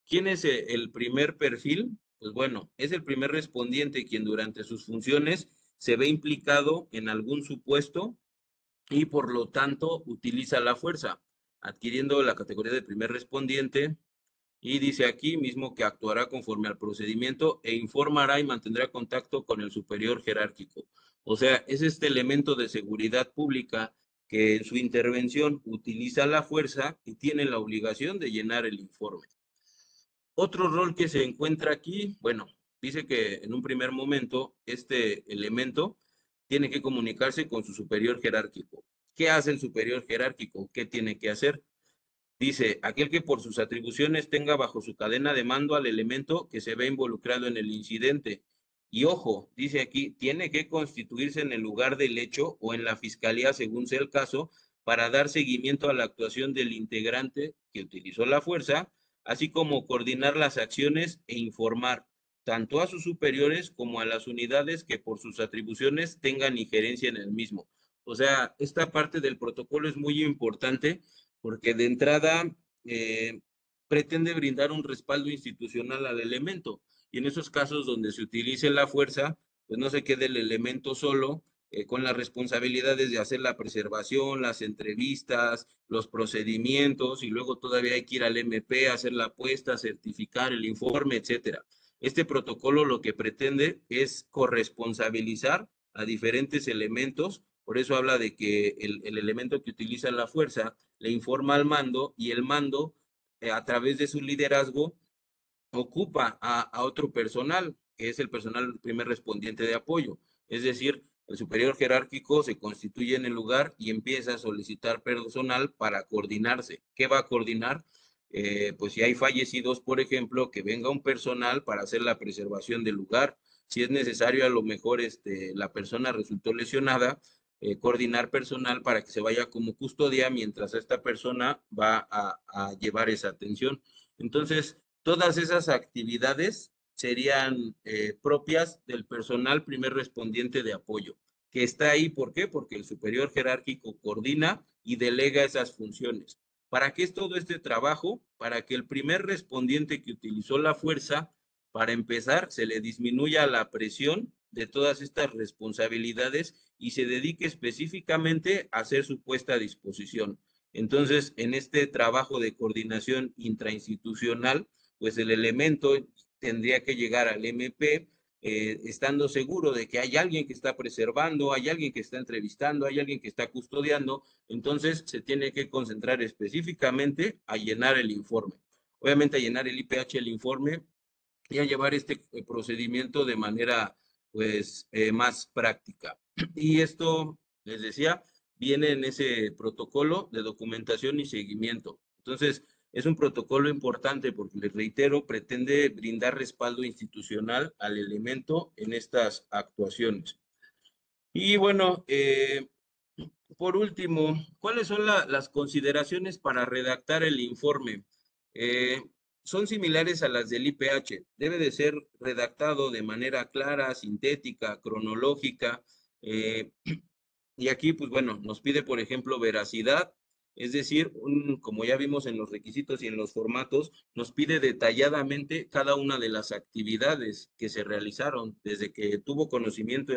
¿Quién es el primer perfil? Pues bueno, es el primer respondiente quien durante sus funciones se ve implicado en algún supuesto y por lo tanto utiliza la fuerza, adquiriendo la categoría de primer respondiente. Y dice aquí mismo que actuará conforme al procedimiento e informará y mantendrá contacto con el superior jerárquico. O sea, es este elemento de seguridad pública que en su intervención utiliza la fuerza y tiene la obligación de llenar el informe. Otro rol que se encuentra aquí, bueno, dice que en un primer momento este elemento tiene que comunicarse con su superior jerárquico. ¿Qué hace el superior jerárquico? ¿Qué tiene que hacer? Dice, aquel que por sus atribuciones tenga bajo su cadena de mando al elemento que se ve involucrado en el incidente. Y ojo, dice aquí, tiene que constituirse en el lugar del hecho o en la fiscalía, según sea el caso, para dar seguimiento a la actuación del integrante que utilizó la fuerza, así como coordinar las acciones e informar tanto a sus superiores como a las unidades que por sus atribuciones tengan injerencia en el mismo. O sea, esta parte del protocolo es muy importante porque de entrada pretende brindar un respaldo institucional al elemento. Y en esos casos donde se utilice la fuerza, pues no se quede el elemento solo con las responsabilidades de hacer la preservación, las entrevistas, los procedimientos, y luego todavía hay que ir al MP, hacer la apuesta, certificar el informe, etcétera. Este protocolo lo que pretende es corresponsabilizar a diferentes elementos, por eso habla de que el elemento que utiliza la fuerza le informa al mando y el mando, a través de su liderazgo, ocupa a otro personal, que es el personal primer respondiente de apoyo. Es decir, el superior jerárquico se constituye en el lugar y empieza a solicitar personal para coordinarse. ¿Qué va a coordinar? Pues si hay fallecidos, por ejemplo, que venga un personal para hacer la preservación del lugar. Si es necesario, a lo mejor la persona resultó lesionada, coordinar personal para que se vaya como custodia mientras esta persona va a llevar esa atención. Entonces, todas esas actividades serían propias del personal primer respondiente de apoyo, que está ahí. ¿Por qué? Porque el superior jerárquico coordina y delega esas funciones. ¿Para qué es todo este trabajo? Para que el primer respondiente que utilizó la fuerza, para empezar, se le disminuya la presión de todas estas responsabilidades y se dedique específicamente a hacer su puesta a disposición. Entonces, en este trabajo de coordinación intrainstitucional, pues el elemento tendría que llegar al MP estando seguro de que hay alguien que está preservando, hay alguien que está entrevistando, hay alguien que está custodiando. Entonces se tiene que concentrar específicamente a llenar el informe. Obviamente a llenar el IPH el informe y a llevar este procedimiento de manera pues más práctica. Y esto, les decía, viene en ese protocolo de documentación y seguimiento. Entonces, es un protocolo importante porque, les reitero, pretende brindar respaldo institucional al elemento en estas actuaciones. Y bueno, por último, ¿cuáles son las consideraciones para redactar el informe? Eh, Son similares a las del IPH. Debe de ser redactado de manera clara, sintética, cronológica. eh, y aquí, pues bueno, nos pide, por ejemplo, veracidad, es decir, como ya vimos en los requisitos y en los formatos, nos pide detalladamente cada una de las actividades que se realizaron, desde que tuvo conocimiento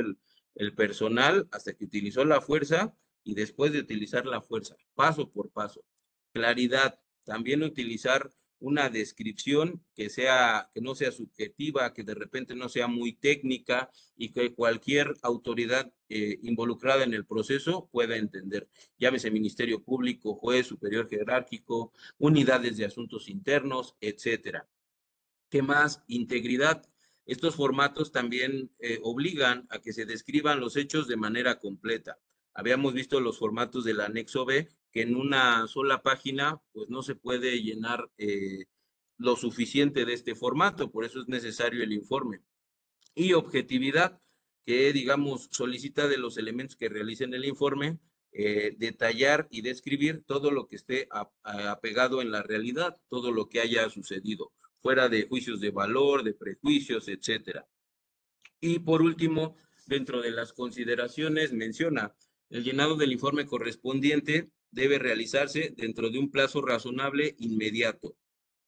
el personal hasta que utilizó la fuerza y después de utilizar la fuerza, paso por paso. Claridad, también utilizar una descripción que no sea subjetiva, que de repente no sea muy técnica y que cualquier autoridad involucrada en el proceso pueda entender. Llámese Ministerio Público, juez, superior jerárquico, unidades de asuntos internos, etcétera. ¿Qué más? Integridad. Estos formatos también obligan a que se describan los hechos de manera completa. Habíamos visto los formatos del anexo B, que en una sola página pues no se puede llenar lo suficiente de este formato, por eso es necesario el informe. Y objetividad, que digamos solicita de los elementos que realicen el informe detallar y describir todo lo que esté apegado en la realidad, todo lo que haya sucedido, fuera de juicios de valor, de prejuicios, etcétera. Y por último, dentro de las consideraciones menciona, el llenado del informe correspondiente debe realizarse dentro de un plazo razonable inmediato,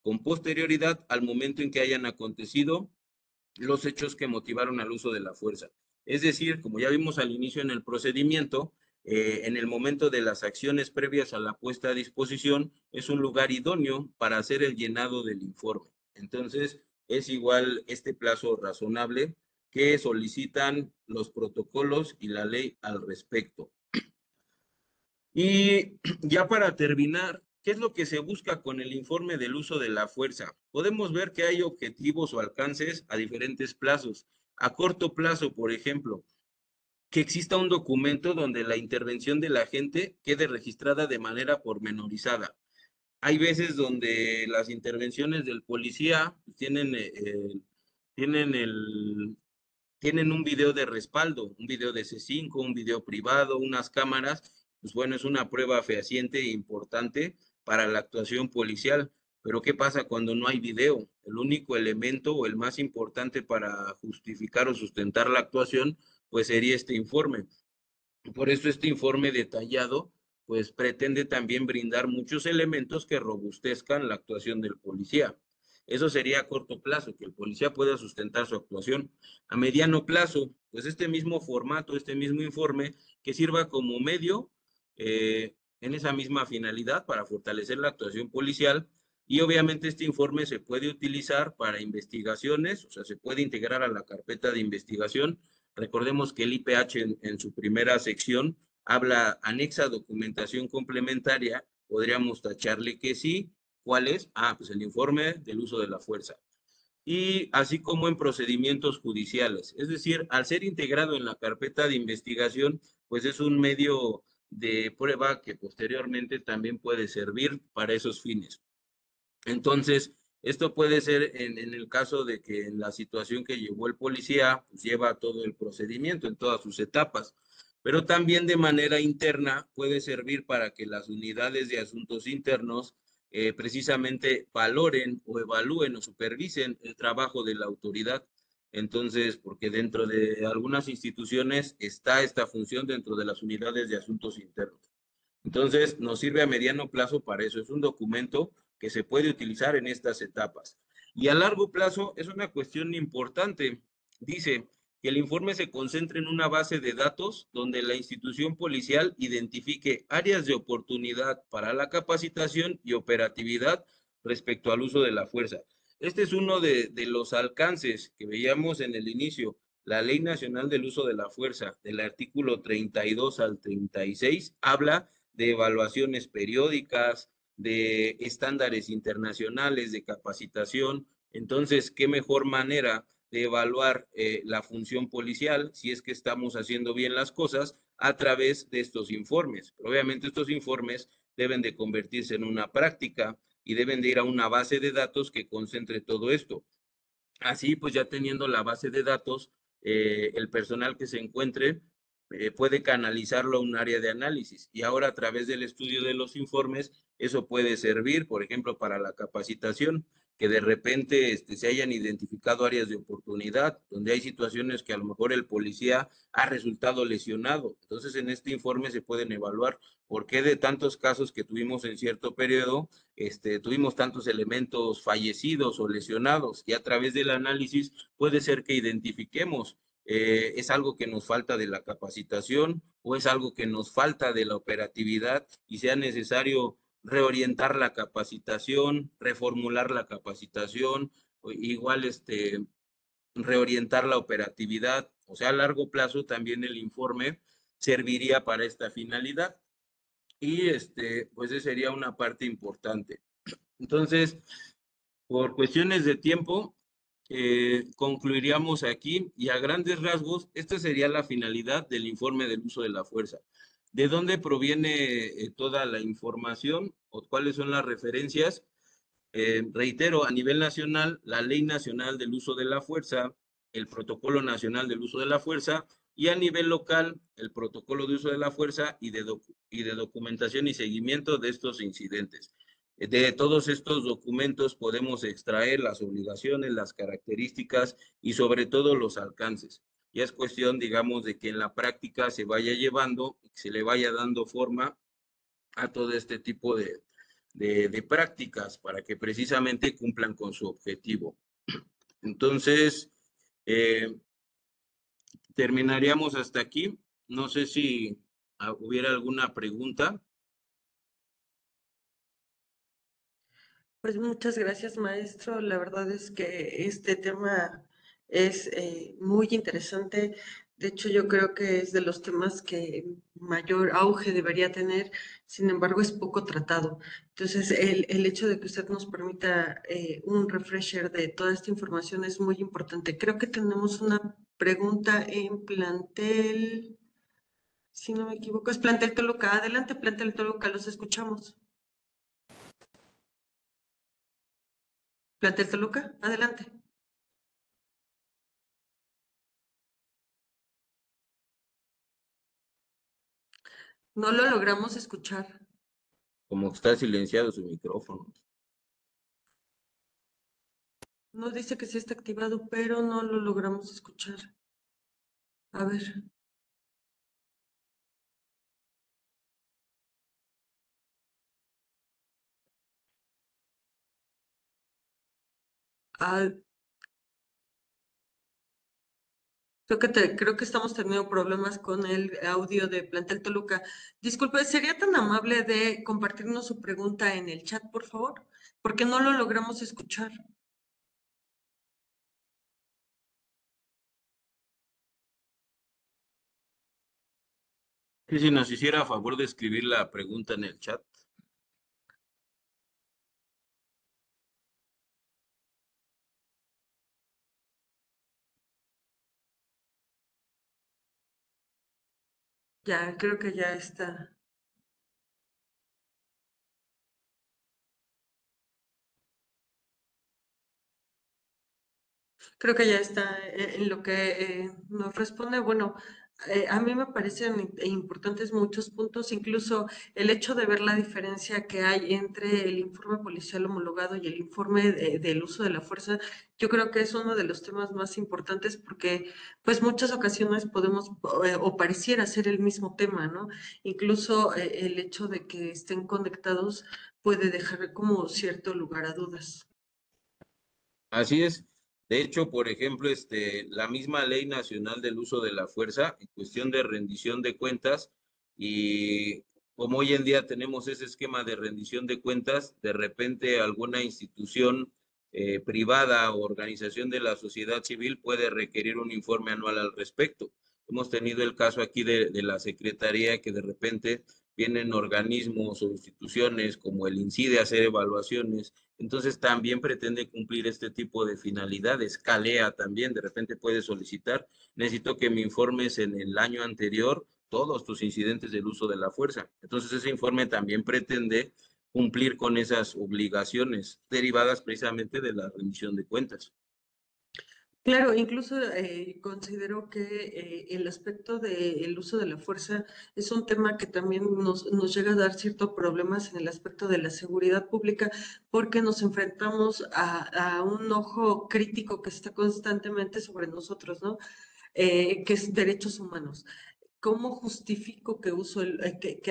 con posterioridad al momento en que hayan acontecido los hechos que motivaron al uso de la fuerza. Es decir, como ya vimos al inicio en el procedimiento, en el momento de las acciones previas a la puesta a disposición, es un lugar idóneo para hacer el llenado del informe. Entonces, es igual este plazo razonable que solicitan los protocolos y la ley al respecto. Y ya para terminar, ¿qué es lo que se busca con el informe del uso de la fuerza? Podemos ver que hay objetivos o alcances a diferentes plazos. A corto plazo, por ejemplo, que exista un documento donde la intervención de la gente quede registrada de manera pormenorizada. Hay veces donde las intervenciones del policía tienen el, tienen un video de respaldo, un video de C5, un video privado, unas cámaras, pues bueno, es una prueba fehaciente e importante para la actuación policial. Pero ¿qué pasa cuando no hay video? El único elemento o el más importante para justificar o sustentar la actuación, pues sería este informe. Por eso este informe detallado, pues pretende también brindar muchos elementos que robustezcan la actuación del policía. Eso sería a corto plazo, que el policía pueda sustentar su actuación. A mediano plazo, pues este mismo formato, este mismo informe, que sirva como medio en esa misma finalidad para fortalecer la actuación policial. Y obviamente este informe se puede utilizar para investigaciones, o sea, se puede integrar a la carpeta de investigación. Recordemos que el IPH en su primera sección habla anexa documentación complementaria, podríamos tacharle que sí. ¿Cuál es? Pues el informe del uso de la fuerza. Y así como en procedimientos judiciales. Es decir, al ser integrado en la carpeta de investigación, pues es un medio de prueba que posteriormente también puede servir para esos fines. Entonces, esto puede ser en el caso de que en la situación que llevó el policía, pues lleva todo el procedimiento en todas sus etapas. pero también de manera interna puede servir para que las unidades de asuntos internos precisamente valoren o evalúen o supervisen el trabajo de la autoridad. Entonces, porque dentro de algunas instituciones está esta función dentro de las unidades de asuntos internos. Entonces, nos sirve a mediano plazo para eso. Es un documento que se puede utilizar en estas etapas. Y a largo plazo es una cuestión importante. Dice que el informe se concentre en una base de datos donde la institución policial identifique áreas de oportunidad para la capacitación y operatividad respecto al uso de la fuerza. Este es uno de los alcances que veíamos en el inicio. La Ley Nacional del Uso de la Fuerza, del artículo 32 al 36, habla de evaluaciones periódicas, de estándares internacionales de capacitación. Entonces, ¿qué mejor manera de evaluar la función policial, si es que estamos haciendo bien las cosas, a través de estos informes? Pero obviamente estos informes deben de convertirse en una práctica y deben de ir a una base de datos que concentre todo esto. Así, pues ya teniendo la base de datos, el personal que se encuentre puede canalizarlo a un área de análisis. Y ahora a través del estudio de los informes, eso puede servir, por ejemplo, para la capacitación, que de repente se hayan identificado áreas de oportunidad, donde hay situaciones que a lo mejor el policía ha resultado lesionado. Entonces, en este informe se pueden evaluar por qué de tantos casos que tuvimos en cierto periodo, tuvimos tantos elementos fallecidos o lesionados, y a través del análisis puede ser que identifiquemos es algo que nos falta de la capacitación o es algo que nos falta de la operatividad y sea necesario reorientar la capacitación, reformular la capacitación, o igual reorientar la operatividad. O sea, a largo plazo también el informe serviría para esta finalidad y pues esa sería una parte importante. Entonces, por cuestiones de tiempo, concluiríamos aquí y a grandes rasgos, esta sería la finalidad del informe del uso de la fuerza. ¿De dónde proviene toda la información o cuáles son las referencias? Reitero, a nivel nacional, la Ley Nacional del Uso de la Fuerza, el Protocolo Nacional del Uso de la Fuerza, y a nivel local, el Protocolo de Uso de la Fuerza y de documentación y seguimiento de estos incidentes. De todos estos documentos podemos extraer las obligaciones, las características y sobre todo los alcances. Ya es cuestión, digamos, de que en la práctica se vaya llevando, se le vaya dando forma a todo este tipo de prácticas para que precisamente cumplan con su objetivo. Entonces, eh, terminaríamos hasta aquí. No sé si hubiera alguna pregunta. Pues muchas gracias, maestro. La verdad es que este tema es muy interesante. De hecho, yo creo que es de los temas que mayor auge debería tener, sin embargo, es poco tratado. Entonces, el hecho de que usted nos permita un refresher de toda esta información es muy importante. Creo que tenemos una pregunta en plantel, si no me equivoco, es plantel Toluca. Adelante, plantel Toluca, los escuchamos. Plantel Toluca, adelante. No lo logramos escuchar. Como está silenciado su micrófono. No dice que sí está activado, pero no lo logramos escuchar. A ver. Ah, creo que estamos teniendo problemas con el audio de Plantel Toluca. Disculpe, ¿sería tan amable de compartirnos su pregunta en el chat, por favor? Porque no lo logramos escuchar. Y si nos hiciera favor de escribir la pregunta en el chat. Ya, creo que ya está. Creo que ya está en lo que nos responde. Bueno, A mí me parecen importantes muchos puntos, incluso el hecho de ver la diferencia que hay entre el informe policial homologado y el informe del uso de la fuerza. Yo creo que es uno de los temas más importantes porque pues muchas ocasiones podemos o pareciera ser el mismo tema, ¿no? Incluso el hecho de que estén conectados puede dejar como cierto lugar a dudas. Así es. De hecho, por ejemplo, la misma Ley Nacional del Uso de la Fuerza, en cuestión de rendición de cuentas, y como hoy en día tenemos ese esquema de rendición de cuentas, de repente alguna institución privada o organización de la sociedad civil puede requerir un informe anual al respecto. Hemos tenido el caso aquí de la Secretaría que de repente vienen organismos o instituciones como el INCIDE a hacer evaluaciones, entonces también pretende cumplir este tipo de finalidades. Calea también, de repente puede solicitar, necesito que me informes en el año anterior todos tus incidentes del uso de la fuerza. Entonces ese informe también pretende cumplir con esas obligaciones derivadas precisamente de la rendición de cuentas. Claro, incluso considero que el aspecto del uso de la fuerza es un tema que también nos llega a dar ciertos problemas en el aspecto de la seguridad pública, porque nos enfrentamos a un ojo crítico que está constantemente sobre nosotros, ¿no? Que es derechos humanos. ¿Cómo justifico que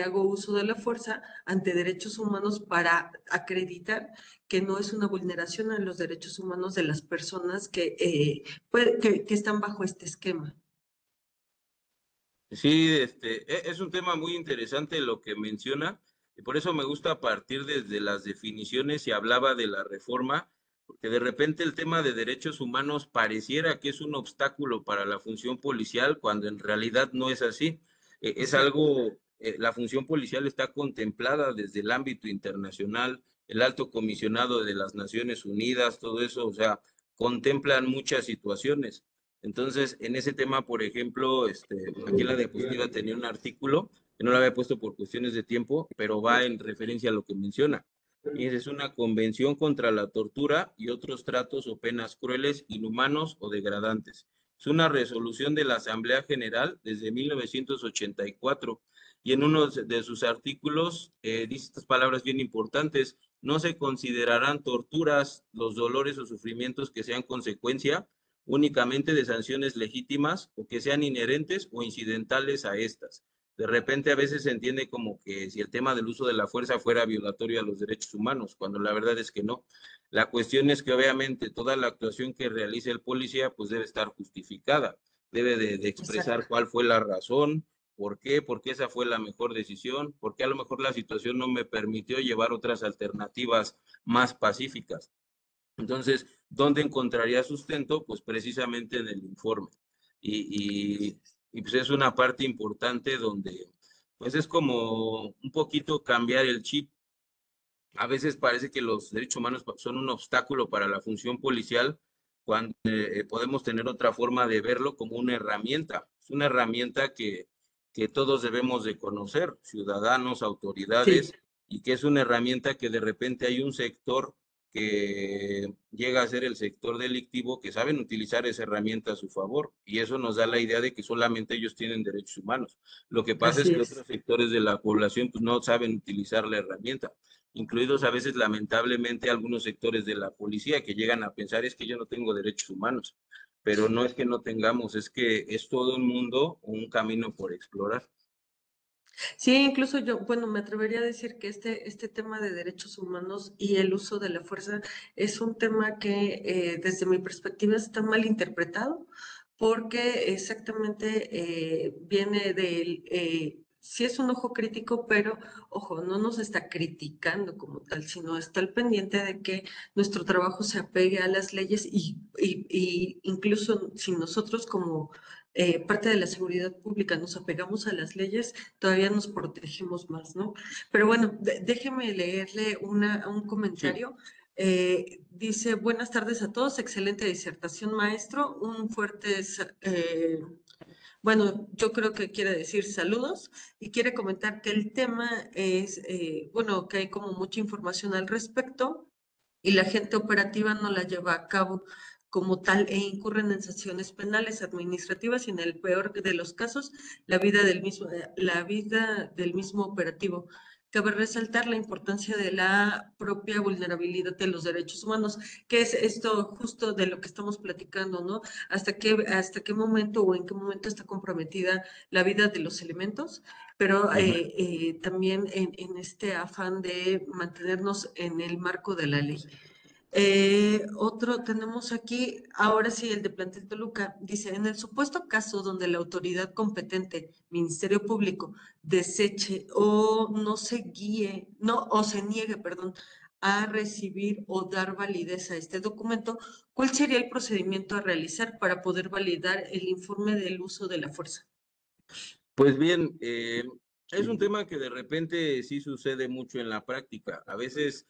hago uso de la fuerza ante derechos humanos para acreditar que no es una vulneración a los derechos humanos de las personas que están bajo este esquema? Sí, es un tema muy interesante lo que menciona, y por eso me gusta partir desde las definiciones y hablaba de la reforma, porque de repente el tema de derechos humanos pareciera que es un obstáculo para la función policial, cuando en realidad no es así. Es Exacto. algo, la función policial está contemplada desde el ámbito internacional, el alto comisionado de las Naciones Unidas, todo eso, o sea, contemplan muchas situaciones. Entonces, en ese tema, por ejemplo, aquí en la diapositiva tenía un artículo que no lo había puesto por cuestiones de tiempo, pero va en referencia a lo que menciona. Y es una convención contra la tortura y otros tratos o penas crueles, inhumanos o degradantes. Es una resolución de la Asamblea General desde 1984 y en uno de sus artículos dice estas palabras bien importantes: no se considerarán torturas los dolores o sufrimientos que sean consecuencia únicamente de sanciones legítimas o que sean inherentes o incidentales a estas. De repente a veces se entiende como que si el tema del uso de la fuerza fuera violatorio a los derechos humanos, cuando la verdad es que no. La cuestión es que obviamente toda la actuación que realice el policía pues debe estar justificada, debe de Exacto. expresar cuál fue la razón, por qué esa fue la mejor decisión, por qué a lo mejor la situación no me permitió llevar otras alternativas más pacíficas. Entonces, ¿dónde encontraría sustento? Pues precisamente en el informe. Y pues es una parte importante donde, pues es como un poquito cambiar el chip. A veces parece que los derechos humanos son un obstáculo para la función policial, cuando podemos tener otra forma de verlo como una herramienta. Es una herramienta que todos debemos de conocer, ciudadanos, Sí, autoridades, y que es una herramienta que de repente hay un sector que llega a ser el sector delictivo que saben utilizar esa herramienta a su favor, y eso nos da la idea de que solamente ellos tienen derechos humanos. Lo que pasa es así que es. otros sectores de la población pues, no saben utilizar la herramienta, incluidos a veces lamentablemente algunos sectores de la policía que llegan a pensar es que yo no tengo derechos humanos, pero no es que no tengamos, es que es todo un mundo, un camino por explorar. Sí, incluso yo, bueno, me atrevería a decir que este tema de derechos humanos y el uso de la fuerza es un tema que desde mi perspectiva está mal interpretado porque exactamente viene del, sí es un ojo crítico, pero ojo, no nos está criticando como tal, sino está al pendiente de que nuestro trabajo se apegue a las leyes y incluso si nosotros como parte de la seguridad pública nos apegamos a las leyes, todavía nos protegemos más, ¿no? Pero bueno, déjeme leerle un Sí, comentario. Dice, buenas tardes a todos, excelente disertación, maestro. Un fuerte, bueno, yo creo que quiere decir saludos y quiere comentar que el tema es, bueno, que hay como mucha información al respecto y la gente operativa no la lleva a cabo. como tal e incurren en sanciones penales, administrativas y en el peor de los casos, la vida del mismo operativo. Cabe resaltar la importancia de la propia vulnerabilidad de los derechos humanos, que es esto justo de lo que estamos platicando, ¿no? ¿Hasta qué momento o en qué momento está comprometida la vida de los elementos? Pero también en este afán de mantenernos en el marco de la ley. Otro tenemos aquí, ahora sí, el de Plantel Toluca, dice, en el supuesto caso donde la autoridad competente, Ministerio Público, deseche o no se guíe, no, o se niegue, perdón, a recibir o dar validez a este documento, ¿cuál sería el procedimiento a realizar para poder validar el informe del uso de la fuerza? Pues bien, es un tema que de repente sí sucede mucho en la práctica. A veces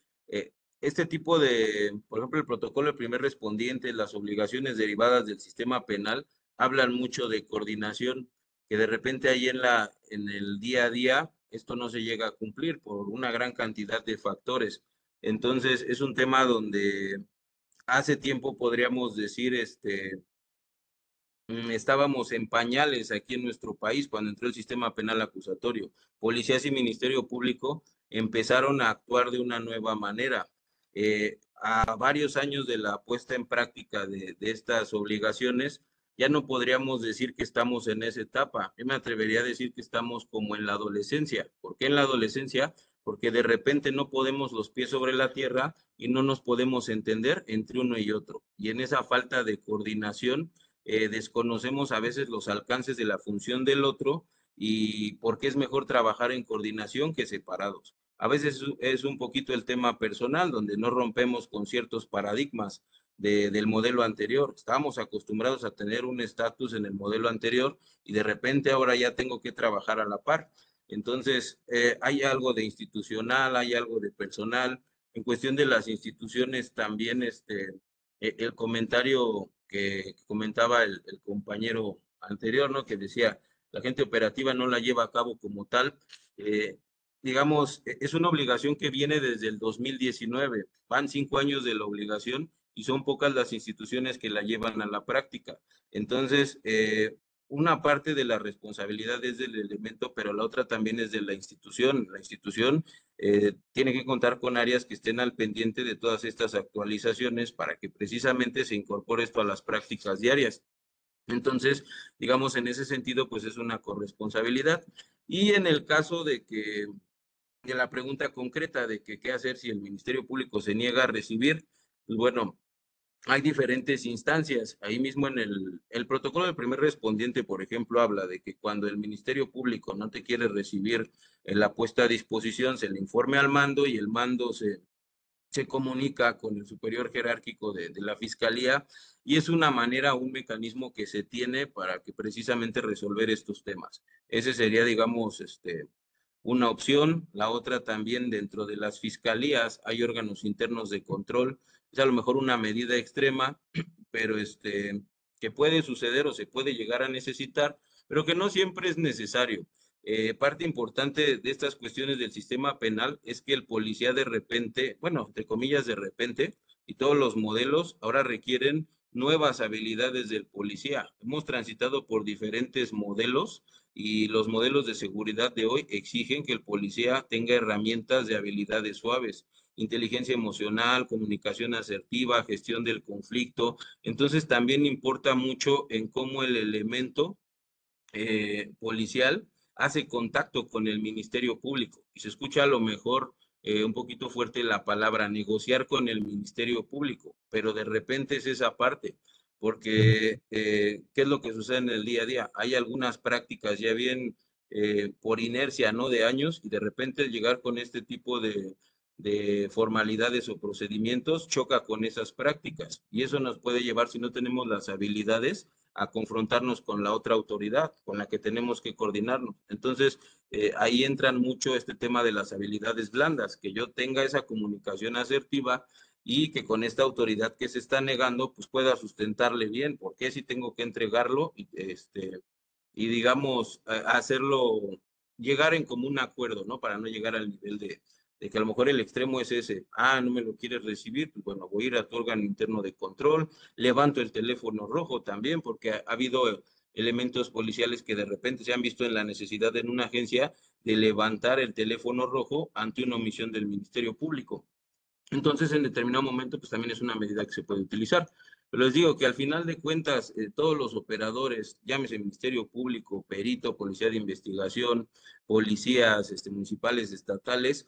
este tipo de, por ejemplo, el protocolo del primer respondiente, las obligaciones derivadas del sistema penal, hablan mucho de coordinación, que de repente ahí en el día a día, esto no se llega a cumplir por una gran cantidad de factores. Entonces, es un tema donde hace tiempo podríamos decir, estábamos en pañales aquí en nuestro país cuando entró el sistema penal acusatorio. Policías y Ministerio Público empezaron a actuar de una nueva manera. A varios años de la puesta en práctica de estas obligaciones, ya no podríamos decir que estamos en esa etapa. Yo me atrevería a decir que estamos como en la adolescencia. ¿Por qué en la adolescencia? Porque de repente no podemos los pies sobre la tierra y no nos podemos entender entre uno y otro. Y en esa falta de coordinación, desconocemos a veces los alcances de la función del otro y por qué es mejor trabajar en coordinación que separados. A veces es un poquito el tema personal, donde no rompemos con ciertos paradigmas del modelo anterior. Estábamos acostumbrados a tener un estatus en el modelo anterior y de repente ahora ya tengo que trabajar a la par. Entonces, hay algo de institucional, hay algo de personal. En cuestión de las instituciones también, el comentario que comentaba el compañero anterior, ¿no? Que decía, la gente operativa no la lleva a cabo como tal. Eh, digamos, es una obligación que viene desde el 2019. Van 5 años de la obligación y son pocas las instituciones que la llevan a la práctica. Entonces, una parte de la responsabilidad es del elemento, pero la otra también es de la institución. La institución tiene que contar con áreas que estén al pendiente de todas estas actualizaciones para que precisamente se incorpore esto a las prácticas diarias. Entonces, digamos, en ese sentido, pues es una corresponsabilidad. Y en el caso de la pregunta concreta de que qué hacer si el Ministerio Público se niega a recibir, pues bueno, hay diferentes instancias. Ahí mismo en el protocolo del primer respondiente, por ejemplo, habla de que cuando el Ministerio Público no te quiere recibir la puesta a disposición, se le informe al mando y el mando se comunica con el superior jerárquico de la Fiscalía y es una manera, un mecanismo que se tiene para que precisamente resolver estos temas. Ese sería, digamos, una opción. La otra también dentro de las fiscalías hay órganos internos de control. Es a lo mejor una medida extrema, pero que puede suceder o se puede llegar a necesitar, pero que no siempre es necesario. Parte importante de estas cuestiones del sistema penal es que el policía de repente, bueno, entre comillas de repente, y todos los modelos ahora requieren nuevas habilidades del policía. Hemos transitado por diferentes modelos y los modelos de seguridad de hoy exigen que el policía tenga herramientas de habilidades suaves, inteligencia emocional, comunicación asertiva, gestión del conflicto. Entonces también importa mucho en cómo el elemento policial hace contacto con el Ministerio Público. Y se escucha a lo mejor un poquito fuerte la palabra negociar con el Ministerio Público, pero de repente es esa parte, porque ¿qué es lo que sucede en el día a día? Hay algunas prácticas ya bien por inercia, ¿no? De años, y de repente llegar con este tipo de formalidades o procedimientos choca con esas prácticas y eso nos puede llevar, si no tenemos las habilidades, a confrontarnos con la otra autoridad con la que tenemos que coordinarnos. Entonces, ahí entran mucho este tema de las habilidades blandas, que yo tenga esa comunicación asertiva y que con esta autoridad que se está negando, pues pueda sustentarle bien, porque si tengo que entregarlo y digamos, hacerlo, llegar en común acuerdo, ¿no? Para no llegar al nivel de que a lo mejor el extremo es ese, no me lo quieres recibir, pues bueno, voy a ir a tu órgano interno de control, levanto el teléfono rojo también, porque ha habido elementos policiales que de repente se han visto en la necesidad en una agencia de levantar el teléfono rojo ante una omisión del Ministerio Público. Entonces, en determinado momento, pues también es una medida que se puede utilizar. Pero les digo que al final de cuentas, todos los operadores, llámese Ministerio Público, perito, policía de investigación, policías municipales, estatales,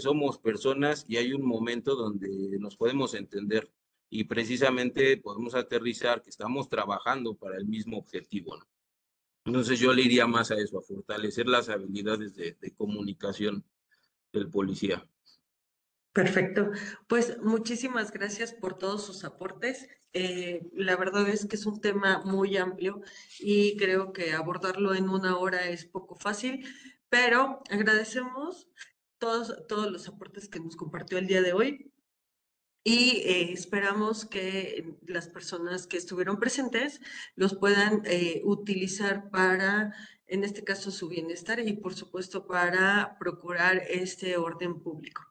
somos personas y hay un momento donde nos podemos entender y precisamente podemos aterrizar que estamos trabajando para el mismo objetivo, ¿no? Entonces yo le iría más a eso, a fortalecer las habilidades de comunicación del policía. Perfecto. Pues muchísimas gracias por todos sus aportes. La verdad es que es un tema muy amplio y creo que abordarlo en una hora es poco fácil, pero agradecemos todos los aportes que nos compartió el día de hoy y esperamos que las personas que estuvieron presentes los puedan utilizar para, en este caso, su bienestar y, por supuesto, para procurar este orden público.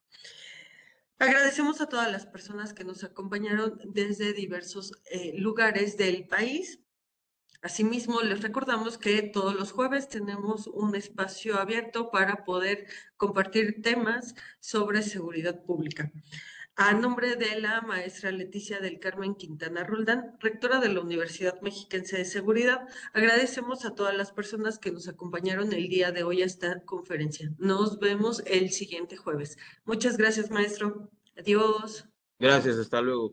Agradecemos a todas las personas que nos acompañaron desde diversos lugares del país. Asimismo, les recordamos que todos los jueves tenemos un espacio abierto para poder compartir temas sobre seguridad pública. A nombre de la maestra Leticia del Carmen Quintana Roldán, rectora de la Universidad Mexiquense de Seguridad, agradecemos a todas las personas que nos acompañaron el día de hoy a esta conferencia. Nos vemos el siguiente jueves. Muchas gracias, maestro. Adiós. Gracias, hasta luego.